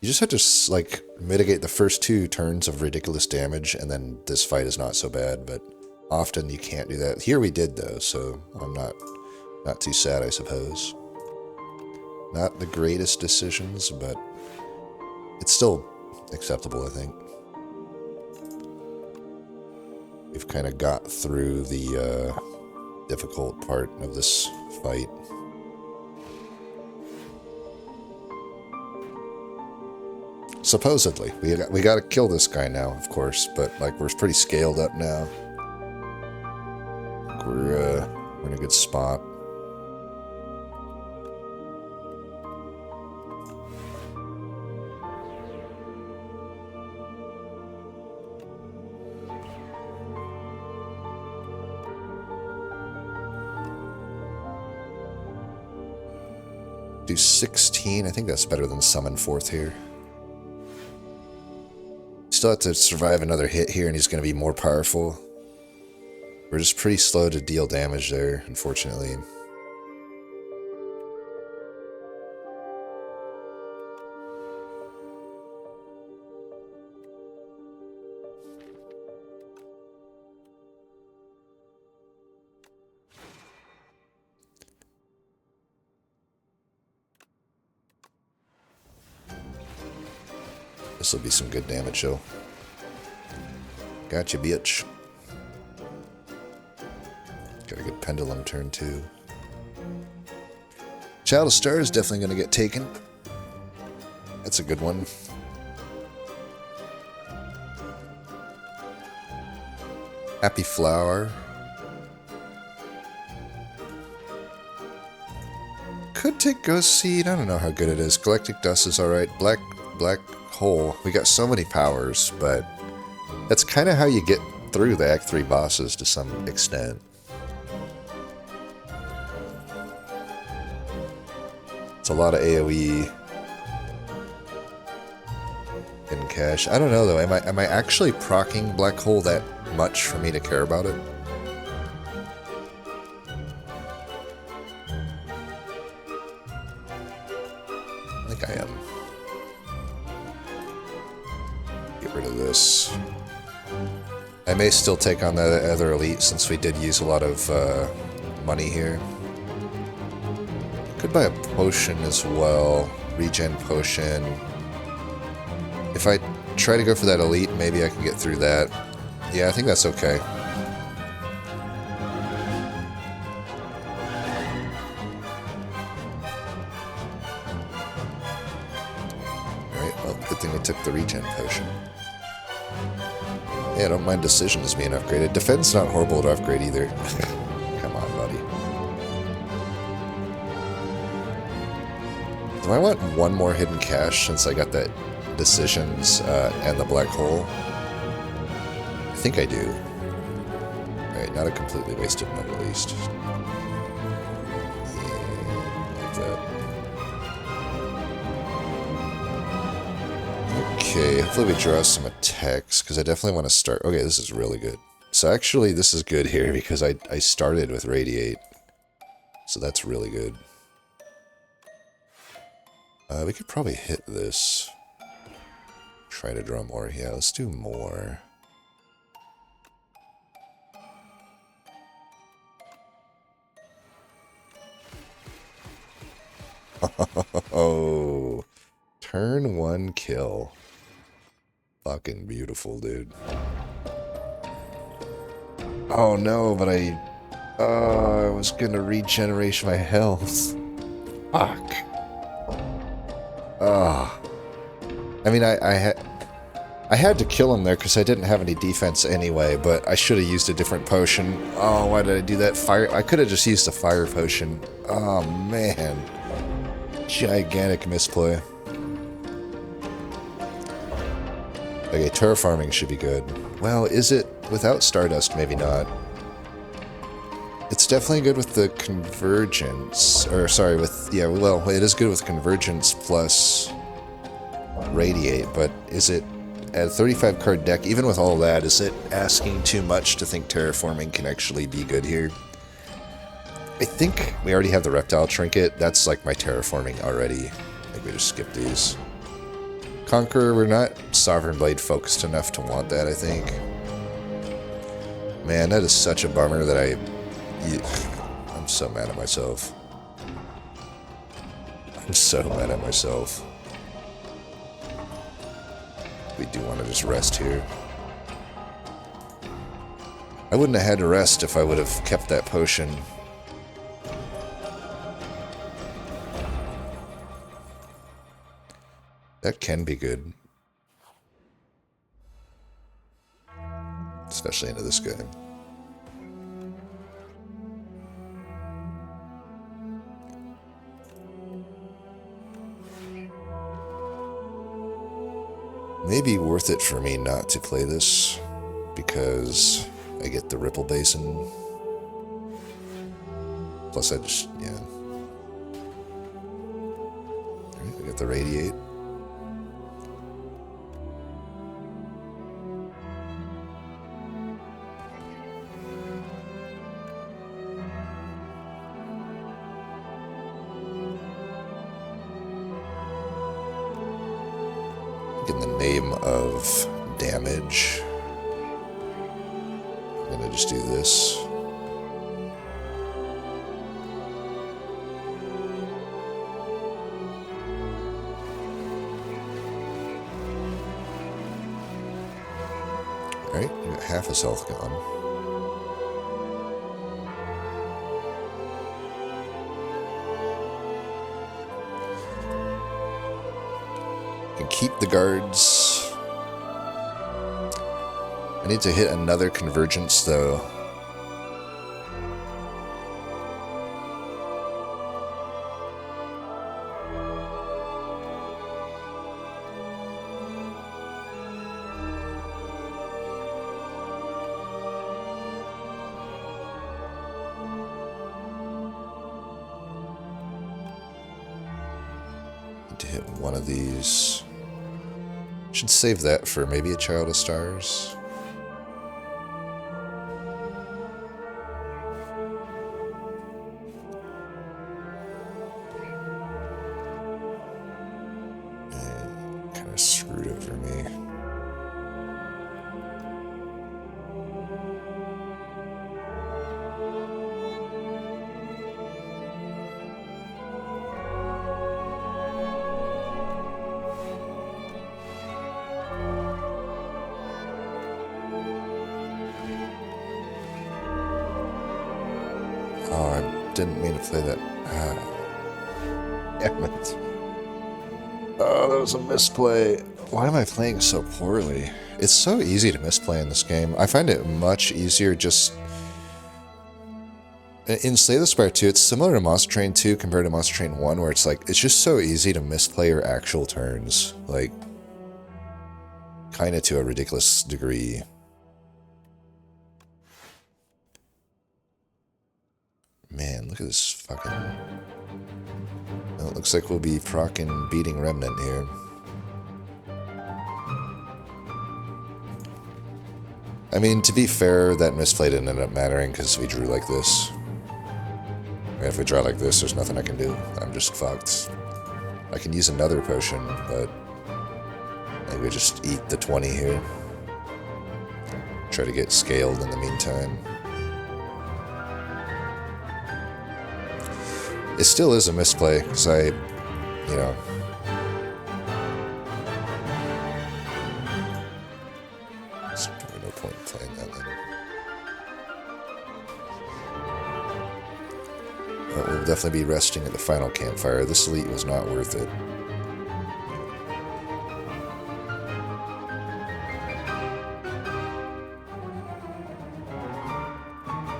You just have to, like, mitigate the first 2 turns of ridiculous damage, and then this fight is not so bad, but often you can't do that. Here we did, though, so I'm not too sad, I suppose. Not the greatest decisions, but it's still acceptable, I think. We've kind of got through the difficult part of this fight. Supposedly. We gotta kill this guy now, of course, but like we're pretty scaled up now. We're in a good spot. Do 16. I think that's better than summon 4th here. Still have to survive another hit here and he's going to be more powerful. We're just pretty slow to deal damage there, unfortunately. This will be some good damage, though. Gotcha, bitch. Got a good pendulum turn, too. Child of Star is definitely going to get taken. That's a good one. Happy Flower. Could take Ghost Seed. I don't know how good it is. Galactic Dust is alright. Black Hole. We got so many powers, but that's kind of how you get through the Act 3 bosses to some extent. It's a lot of AoE in cache. I don't know though. Am I actually proccing Black Hole that much for me to care about it? I think I am. Get rid of this. I may still take on the other elite since we did use a lot of money here. Could buy a potion as well. Regen potion. If I try to go for that elite, maybe I can get through that. Yeah, I think that's okay. Alright, well, good thing we took the regen potion. Yeah, I don't mind decisions being upgraded. Defense not horrible to upgrade either. Come on, buddy. Do I want one more hidden cache since I got that decisions and the black hole? I think I do. Alright, not a completely wasted one at least. Yeah, like that. Okay, hopefully we draw some attacks, because I definitely want to start... Okay, this is really good. So actually, this is good here, because I started with Radiate. So that's really good. We could probably hit this. Try to draw more. Yeah, let's do more. Oh, turn one kill. Fucking beautiful, dude. Oh no, but I was gonna regenerate my health. Fuck. I mean, I had to kill him there because I didn't have any defense anyway, but I should have used a different potion. Oh, why did I do that? Fire. I could have just used a fire potion. Oh, man. Gigantic misplay. Okay, terraforming should be good. Well, is it without Stardust? Maybe not. It's definitely good with the convergence, or sorry, with, yeah, well, it is good with convergence plus radiate, but is it, at a 35 card deck, even with all that, is it asking too much to think terraforming can actually be good here? I think we already have the reptile trinket. That's like my terraforming already. I think we just skip these. Conqueror, we're not Sovereign Blade focused enough to want that, I think. Man, that is such a bummer that I'm so mad at myself. I'm so mad at myself. We do want to just rest here. I wouldn't have had to rest if I would have kept that potion. That can be good. Especially into this guy. Maybe worth it for me not to play this, because I get the Ripple Basin. Plus I just, yeah. Alright, we got the Radiate. In the name of damage, I'm gonna just do this. Alright, we got half his health gone. Can keep the guards. I need to hit another convergence though. Need to hit one of these. Should save that for maybe a Child of Stars. Kind of screwed it for me. Oh, I didn't mean to play that. Damn it. Oh, that was a misplay. Why am I playing so poorly? It's so easy to misplay in this game. I find it much easier just... In Slay the Spire 2, it's similar to Monster Train 2 compared to Monster Train 1, where it's like, it's just so easy to misplay your actual turns. Like, kind of to a ridiculous degree. Man, look at this fucking... Well, it looks like we'll be procking beating Remnant here. I mean, to be fair, that misplay didn't end up mattering because we drew like this. And if we draw like this, there's nothing I can do. I'm just fucked. I can use another potion, but maybe just eat the 20 here. Try to get scaled in the meantime. It still is a misplay, because I, you know... There's probably no point in playing that then. But we'll definitely be resting at the final campfire. This elite was not worth it.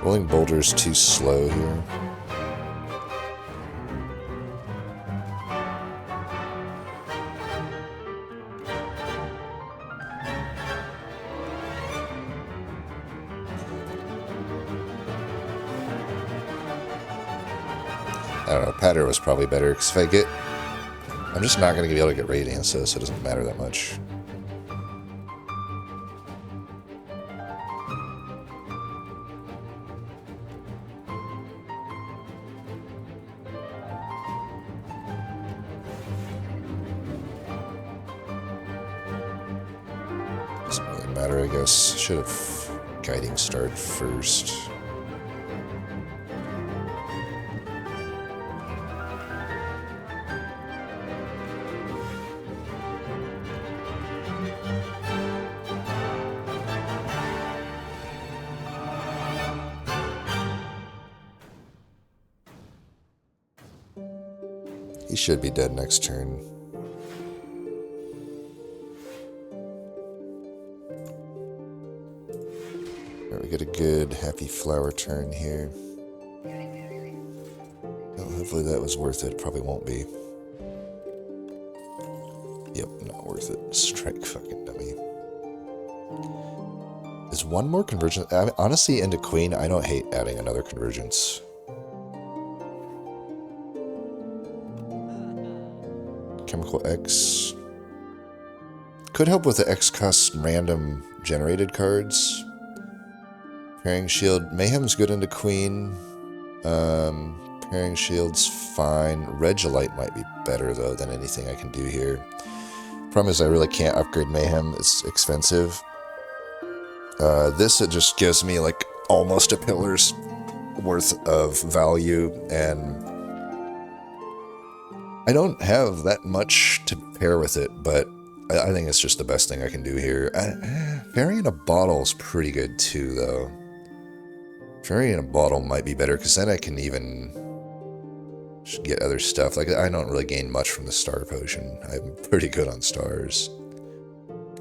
Rolling Boulder's too slow here. don't know, Patter was probably better, because if I get... I'm just not going to be able to get Radiance, so it doesn't matter that much. Doesn't really matter, I guess. Should have Guiding Start first. He should be dead next turn. Alright, we get a good happy flower turn here. Well, hopefully that was worth it. Probably won't be. Yep, not worth it. Strike fucking dummy. Is one more convergence? Honestly, into Queen, I don't hate adding another convergence. Chemical X. Could help with the X cost random generated cards. Pairing Shield. Mayhem's good into Queen. Pairing Shield's fine. Regilite might be better, though, than anything I can do here. Problem is I really can't upgrade Mayhem. It's expensive. This, it just gives me, like, almost a pillar's worth of value, and I don't have that much to pair with it, but I think it's just the best thing I can do here. Fairy in a Bottle is pretty good too, though. Fairy in a Bottle might be better, because then I can even get other stuff. Like, I don't really gain much from the Star Potion. I'm pretty good on stars.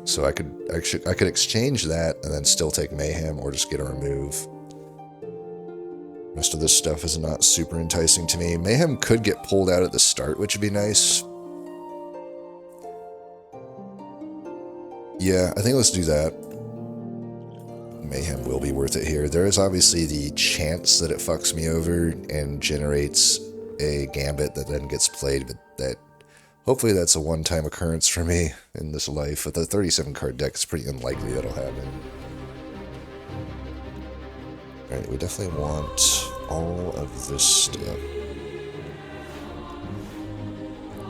So I could exchange that and then still take Mayhem, or just get a remove. Rest of this stuff is not super enticing to me. Mayhem could get pulled out at the start, which would be nice. Yeah, I think let's do that. Mayhem will be worth it here. There is obviously the chance that it fucks me over and generates a Gambit that then gets played, but that hopefully that's a one-time occurrence for me in this life. With a 37-card deck, it's pretty unlikely that'll happen. Alright, we definitely want all of this stuff.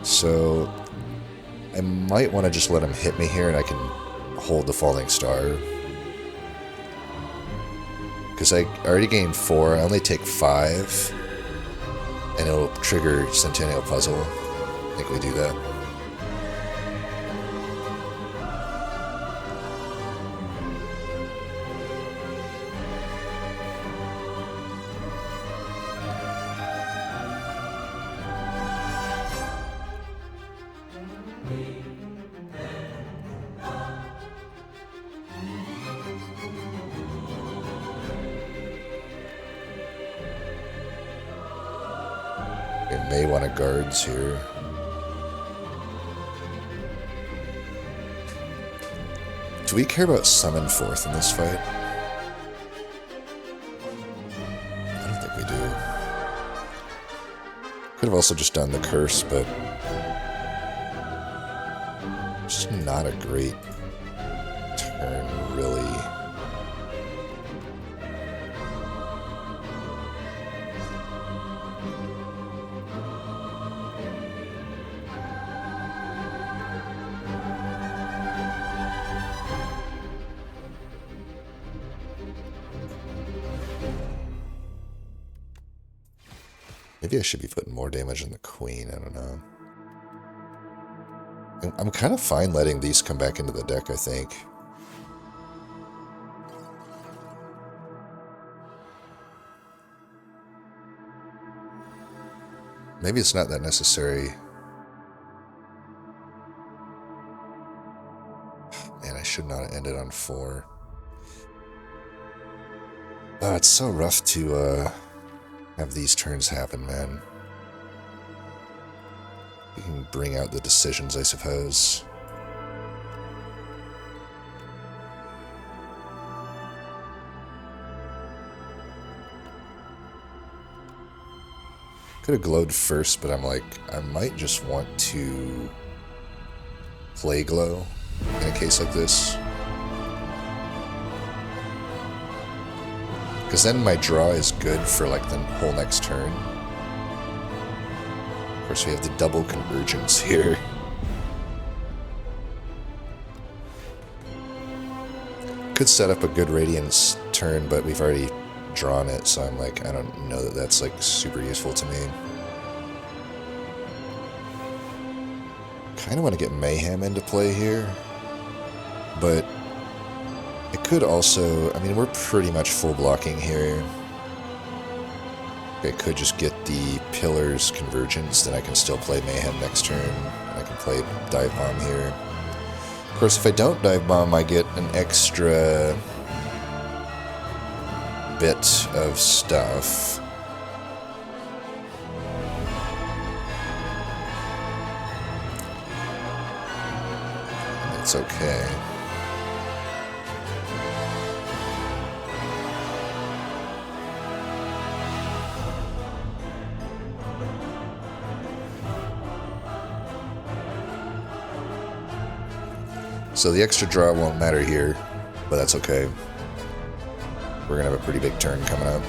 So I might want to just let him hit me here and I can hold the Falling Star. Because I already gained 4, I only take 5. And it'll trigger Centennial Puzzle. I think we do that. May want to guards here. Do we care about Summon Forth in this fight? I don't think we do. Could have also just done the curse, but just not a great turn, really. Maybe I should be putting more damage on the Queen, I don't know. I'm kind of fine letting these come back into the deck, I think. Maybe it's not that necessary. Man, I should not have ended on 4. Oh, it's so rough to, have these turns happen, man. You can bring out the decisions, I suppose. Could have glowed first, but I'm like, I might just want to play glow in a case like this. Because then my draw is good for like the whole next turn. Of course, we have the double convergence here. Could set up a good Radiance turn, but we've already drawn it, so I'm like, I don't know that that's like super useful to me. Kind of want to get Mayhem into play here, but it could also, I mean, we're pretty much full blocking here. I could just get the Pillars Convergence, then I can still play Mayhem next turn. I can play Dive Bomb here. Of course, if I don't Dive Bomb, I get an extra bit of stuff. And it's okay. So the extra draw won't matter here, but that's okay. We're going to have a pretty big turn coming up.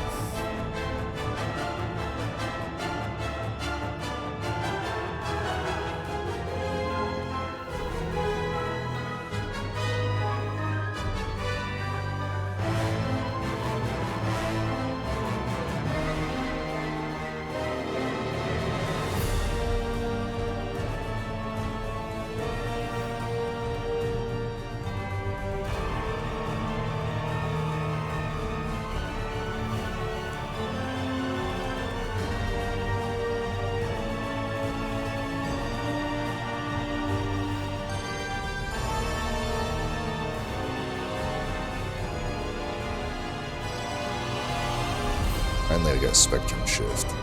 Finally, I got Spectrum Shift.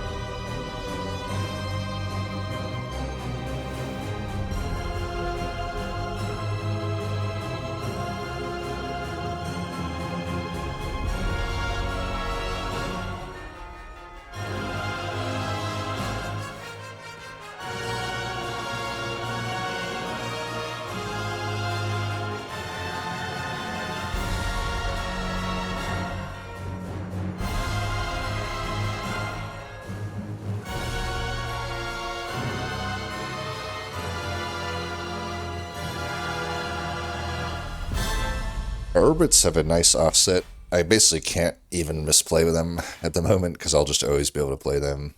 Our orbits have a nice offset. I basically can't even misplay with them at the moment because I'll just always be able to play them.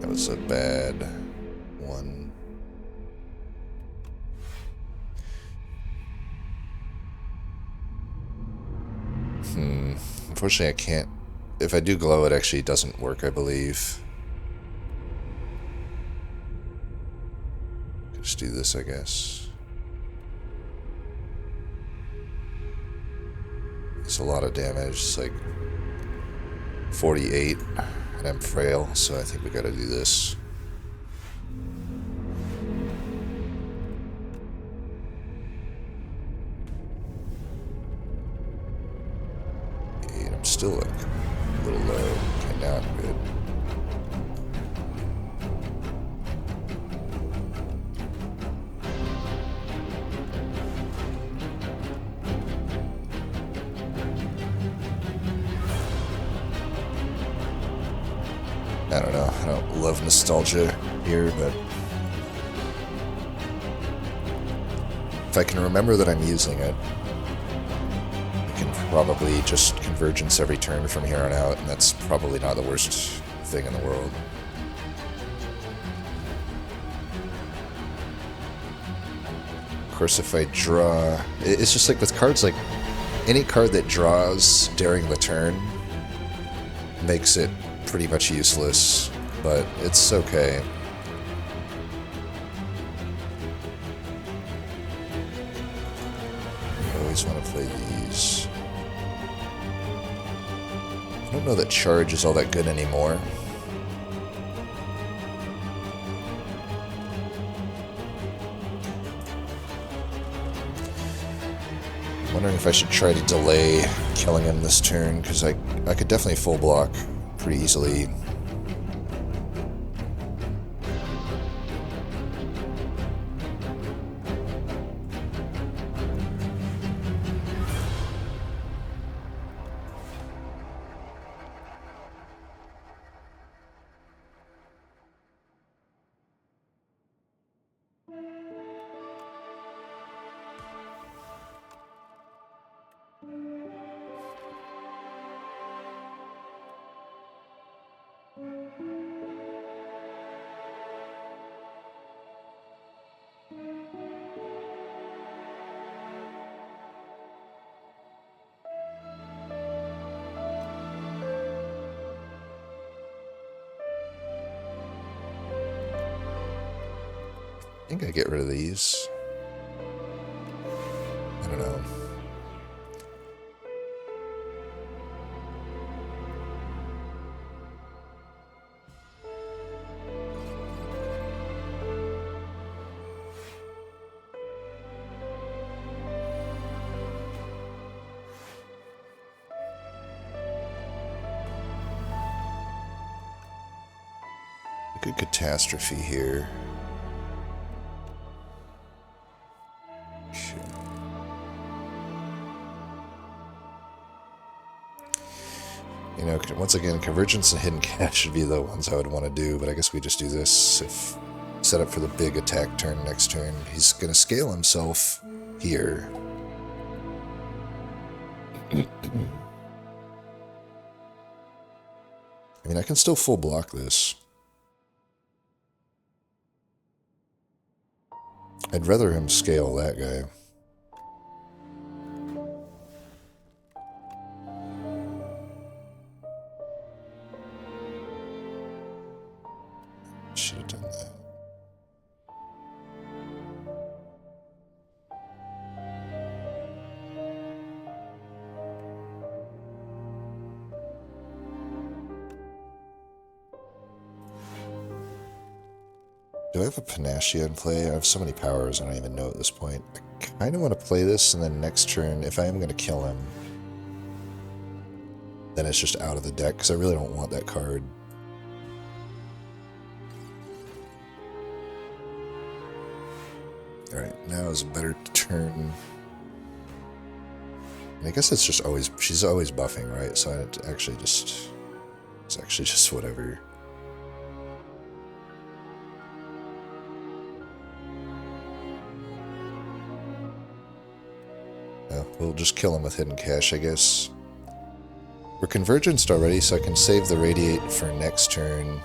That was a bad one. Unfortunately, I can't. If I do glow, it actually doesn't work, I believe. Just do this, I guess. It's a lot of damage. It's like 48, and I'm frail, so I think we gotta do this. And I'm still like a little low. Okay, now I'm good. I don't know, I don't love nostalgia here, but if I can remember that I'm using it, I can probably just convergence every turn from here on out, and that's probably not the worst thing in the world. Of course, if I draw, it's just like with cards, like any card that draws during the turn makes it pretty much useless, but it's okay. I always want to play these. I don't know that charge is all that good anymore. I'm wondering if I should try to delay killing him this turn, because I could definitely full block pretty easily. I think I get rid of these. I don't know. Good catastrophe here. You know, once again, Convergence and Hidden Cache should be the ones I would want to do, but I guess we just do this. If set up for the big attack turn next turn, he's going to scale himself here. I mean, I can still full block this. I'd rather him scale that guy. Should have done that. Do I have a Panacea in play? I have so many powers I don't even know at this point. I kind of want to play this, and then next turn, if I am going to kill him, then it's just out of the deck, because I really don't want that card. Alright, now is a better turn. And I guess it's just always, she's always buffing, right? So it's actually just whatever. We'll just kill him with Hidden Cache, I guess. We're convergenced already, so I can save the Radiate for next turn.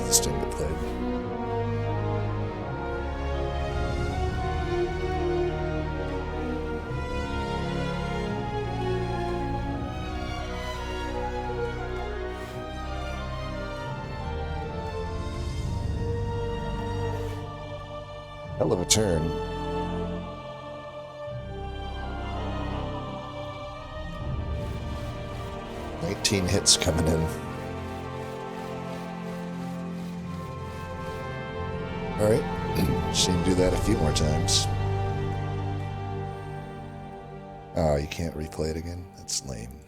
This didn't get played. Hell of a turn. "19 hits coming in. Alright, just need to do that a few more times. Oh, you can't replay it again? That's lame.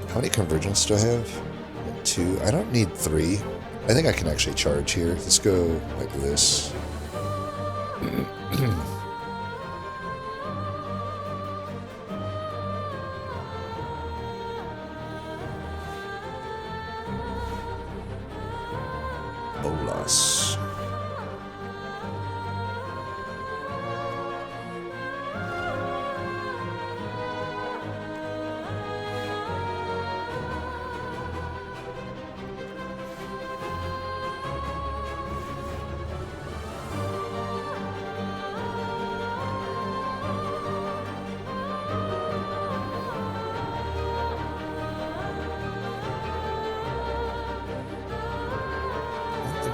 How many convergence do I have? 2. I don't need 3. I think I can actually charge here. Let's go like this. Bolas.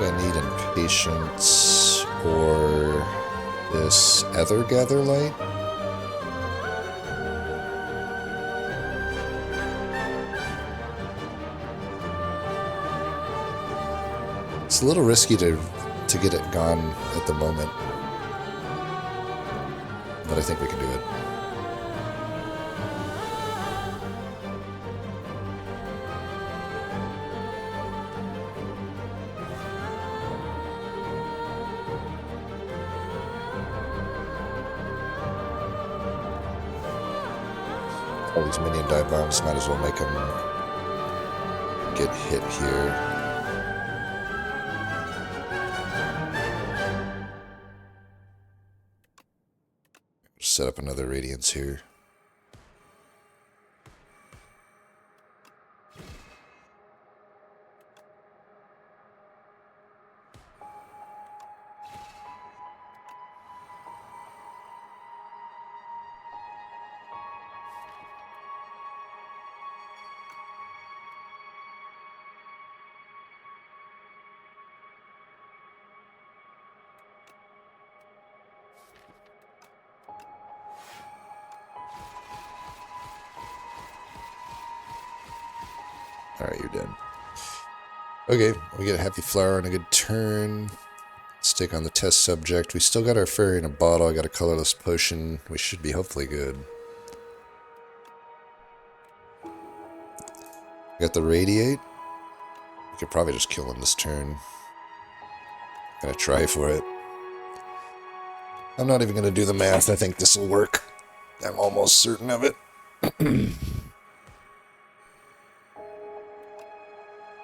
I need Impatience or this Ether Gather Light. It's a little risky to get it gone at the moment, but I think we can do it. All these minion dive bombs, might as well make them get hit here. Set up another Radiance here. Alright, you're dead. Okay, we get a Happy Flower and a good turn. Let's take on the test subject. We still got our Fairy in a bottle. I got a colorless potion. We should be hopefully good. Got the Radiate. We could probably just kill him this turn. Gonna try for it. I'm not even gonna do the math. I think this will work. I'm almost certain of it.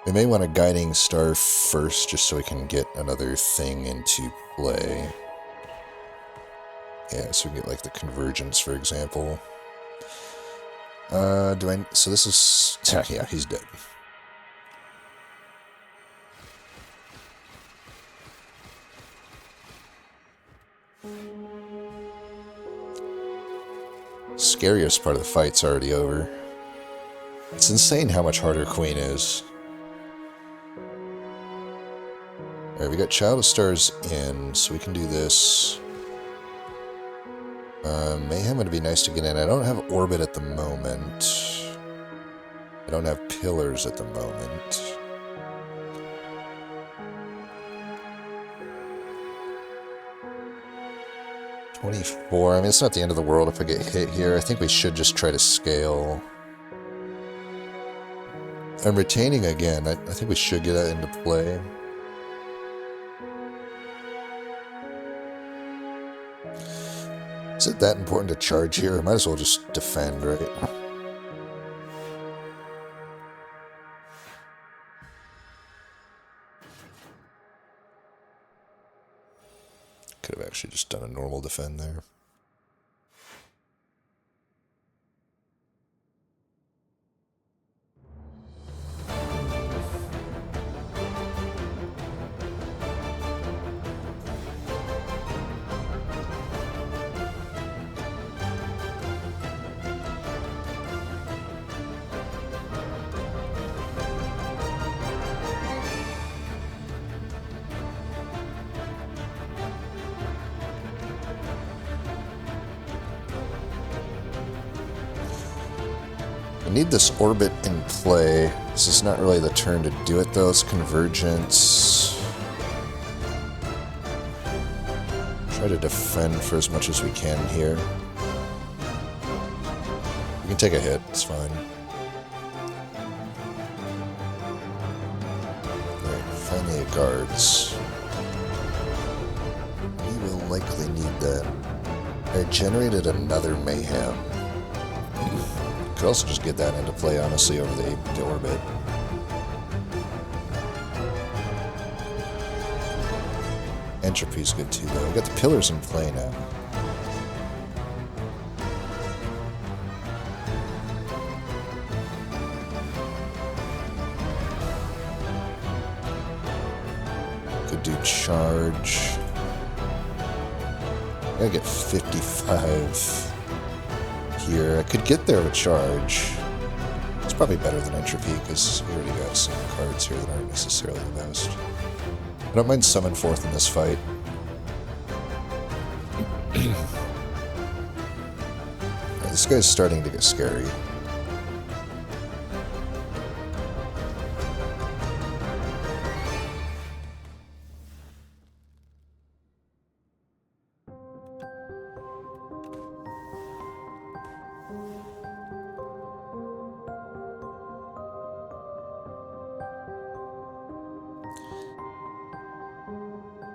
We may want a Guiding Star first, just so we can get another thing into play. Yeah, so we get like the Convergence, for example. So this is... yeah, he's dead. Scariest part of the fight's already over. It's insane how much harder Queen is. Alright, we got Child of Stars in, so we can do this. Mayhem would be nice to get in. I don't have Orbit at the moment. I don't have Pillars at the moment. $24. I mean, it's not the end of the world if I get hit here. I think we should just try to scale. I'm retaining again. I think we should get that into play. Is it that important to charge here? I might as well just defend, right? Could have actually just done a normal defend there. I need this Orbit in play. This is not really the turn to do it, though. It's Convergence. Try to defend for as much as we can here. We can take a hit. It's fine. Alright, finally a Guards. We will likely need that. I generated another Mayhem. Could also just get that into play, honestly, over the Orbit. Entropy's good too, though. We got the Pillars in play now. Could do charge. Gotta get 55. Here. I could get there with charge. It's probably better than Entropy because we already got some cards here that aren't necessarily the best. I don't mind summon forth in this fight. This guy's starting to get scary.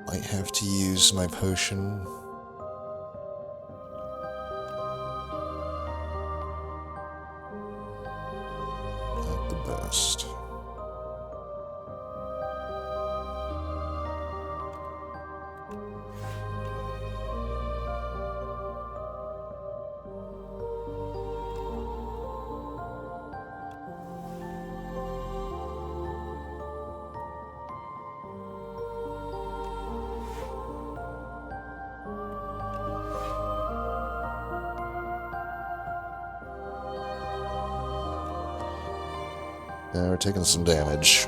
Might have to use my potion. Not the best. Yeah, we're taking some damage.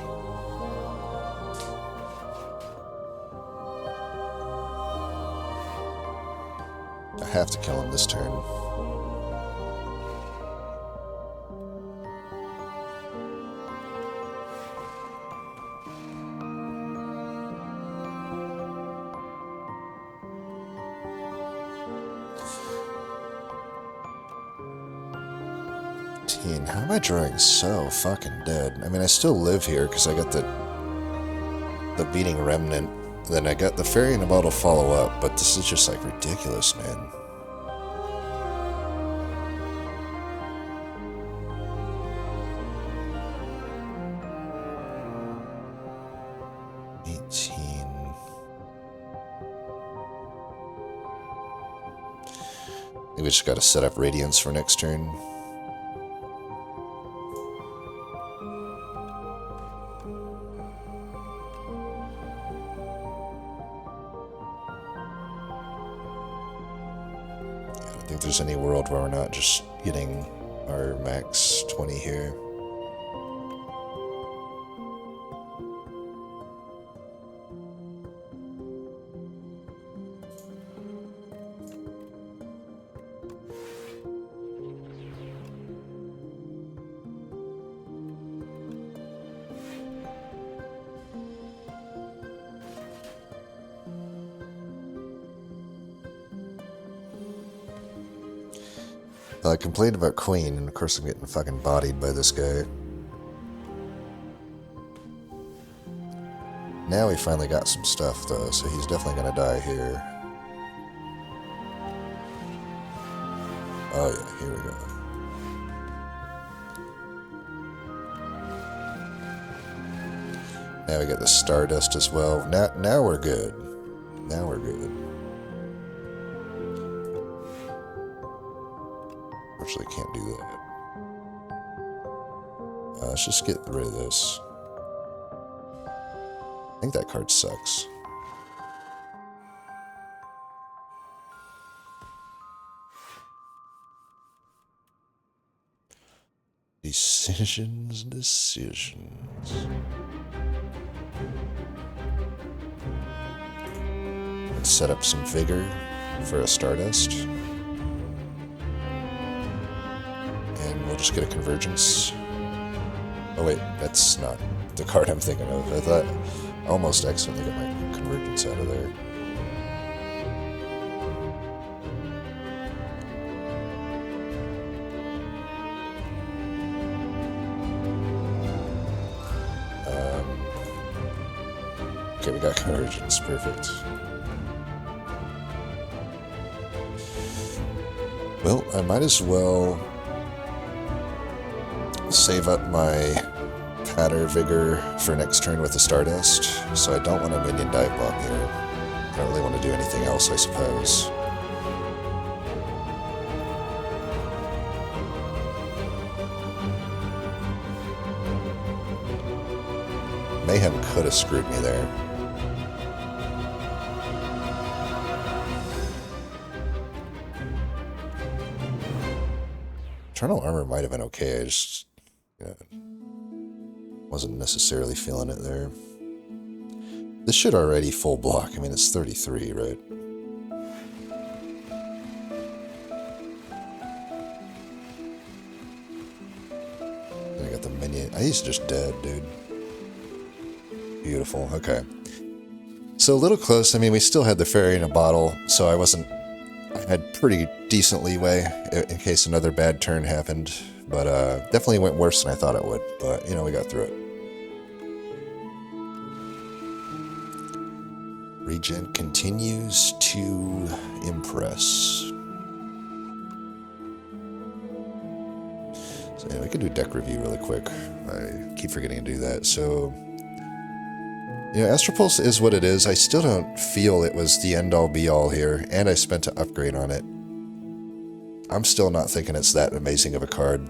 I have to kill him this turn. How am I drawing so fucking dead? I mean, I still live here because I got the beating remnant. Then I got the fairy in a bottle follow up, but this is just like ridiculous, man. Maybe we just gotta set up Radiance for next turn. I don't think there's any world where we're not just getting our max 20 here. I complained about Queen, and of course I'm getting fucking bodied by this guy. Now he finally got some stuff, though, so he's definitely gonna die here. Oh yeah, here we go. Now we get the Stardust as well. Now we're good. Now we're good. Actually can't do that. Let's just get rid of this. I think that card sucks. Decisions. Let's set up some Vigor for a Stardust. We'll just get a Convergence. Oh wait, that's not the card I'm thinking of. I thought I almost accidentally got my Convergence out of there. Okay, we got Convergence, perfect. Well, I might as well save up my Patter Vigor for next turn with the Stardust, so I don't want a minion dive bomb here. I don't really want to do anything else, I suppose. Mayhem could have screwed me there. Eternal Armor might have been okay, I just wasn't necessarily feeling it there. This should already full block. I mean, it's 33, right? I got the minion. He's just dead, dude. Beautiful. Okay. So a little close. I mean, we still had the fairy in a bottle, so I had pretty decent leeway in case another bad turn happened. But definitely went worse than I thought it would. But, you know, we got through it. Regent continues to impress. So yeah, we can do deck review really quick. I keep forgetting to do that. So, you know, Astropulse is what it is. I still don't feel it was the end-all be-all here, and I spent an upgrade on it. I'm still not thinking it's that amazing of a card.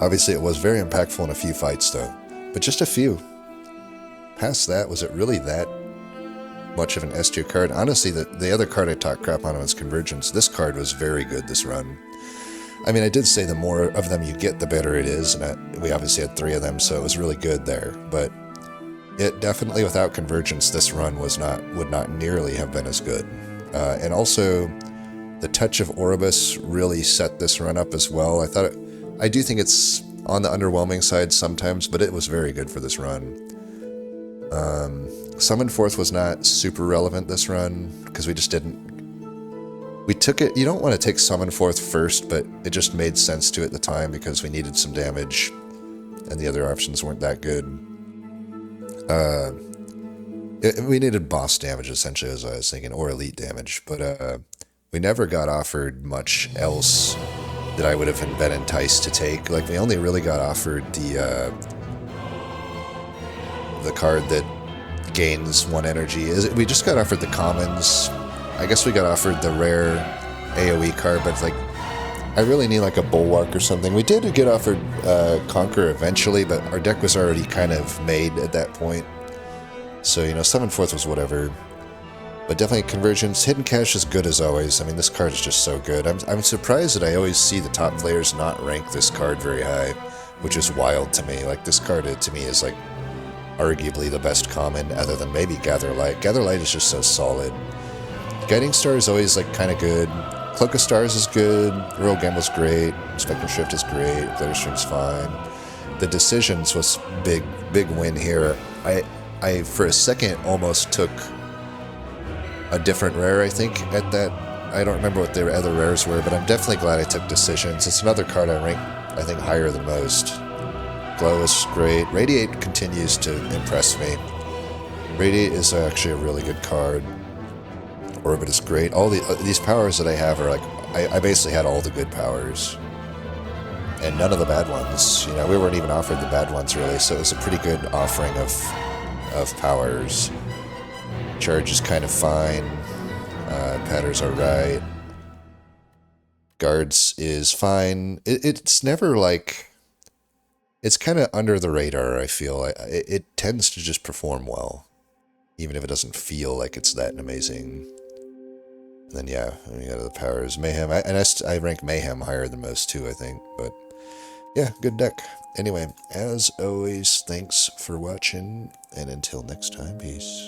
Obviously, it was very impactful in a few fights, though. But just a few. Past that, was it really that much of an S tier card? Honestly, the other card I talked crap on was Convergence. This card was very good this run. I mean, I did say the more of them you get, the better it is, and we obviously had 3 of them, so it was really good there. But it definitely, without Convergence, this run would not nearly have been as good. And also, the touch of Oribus really set this run up as well. I do think it's on the underwhelming side sometimes, but it was very good for this run. Summon Forth was not super relevant this run, because we just didn't... We took it... You don't want to take Summon Forth first, but it just made sense to at the time, because we needed some damage, and the other options weren't that good. We needed boss damage, essentially, as I was thinking, or elite damage, but we never got offered much else that I would have been enticed to take. Like, we only really got offered the card that gains 1 energy. We just got offered the commons. I guess we got offered the rare AoE card, but like, I really need like a Bulwark or something. We did get offered Conquer eventually, but our deck was already kind of made at that point. So, you know, Summon Forth was whatever. But definitely Convergence. Hidden Cache is good as always. I mean, this card is just so good. I'm surprised that I always see the top players not rank this card very high, which is wild to me. Like, this card, to me, is like arguably the best common, other than maybe Gather Light. Gather Light is just so solid. Guiding Star is always like kind of good. Cloak of Stars is good. Royal Gamble's great. Spectre Shift is great. Glitterstream's fine. The Decisions was big win here. I for a second almost took a different rare, I think, at that. I don't remember what the other rares were, but I'm definitely glad I took Decisions. It's another card I rank, I think, higher than most. Glow is great. Radiate continues to impress me. Radiate is actually a really good card. Orbit is great. All these powers that I have are like, I basically had all the good powers. And none of the bad ones. You know, we weren't even offered the bad ones, really, so it was a pretty good offering of powers. Charge is kind of fine. Patterns are right. Guards is fine. It's never like... It's kind of under the radar, I feel. It tends to just perform well, even if it doesn't feel like it's that amazing. And then, yeah, we got the powers. Mayhem, I rank Mayhem higher than most, too, I think. But, yeah, good deck. Anyway, as always, thanks for watching, and until next time, peace.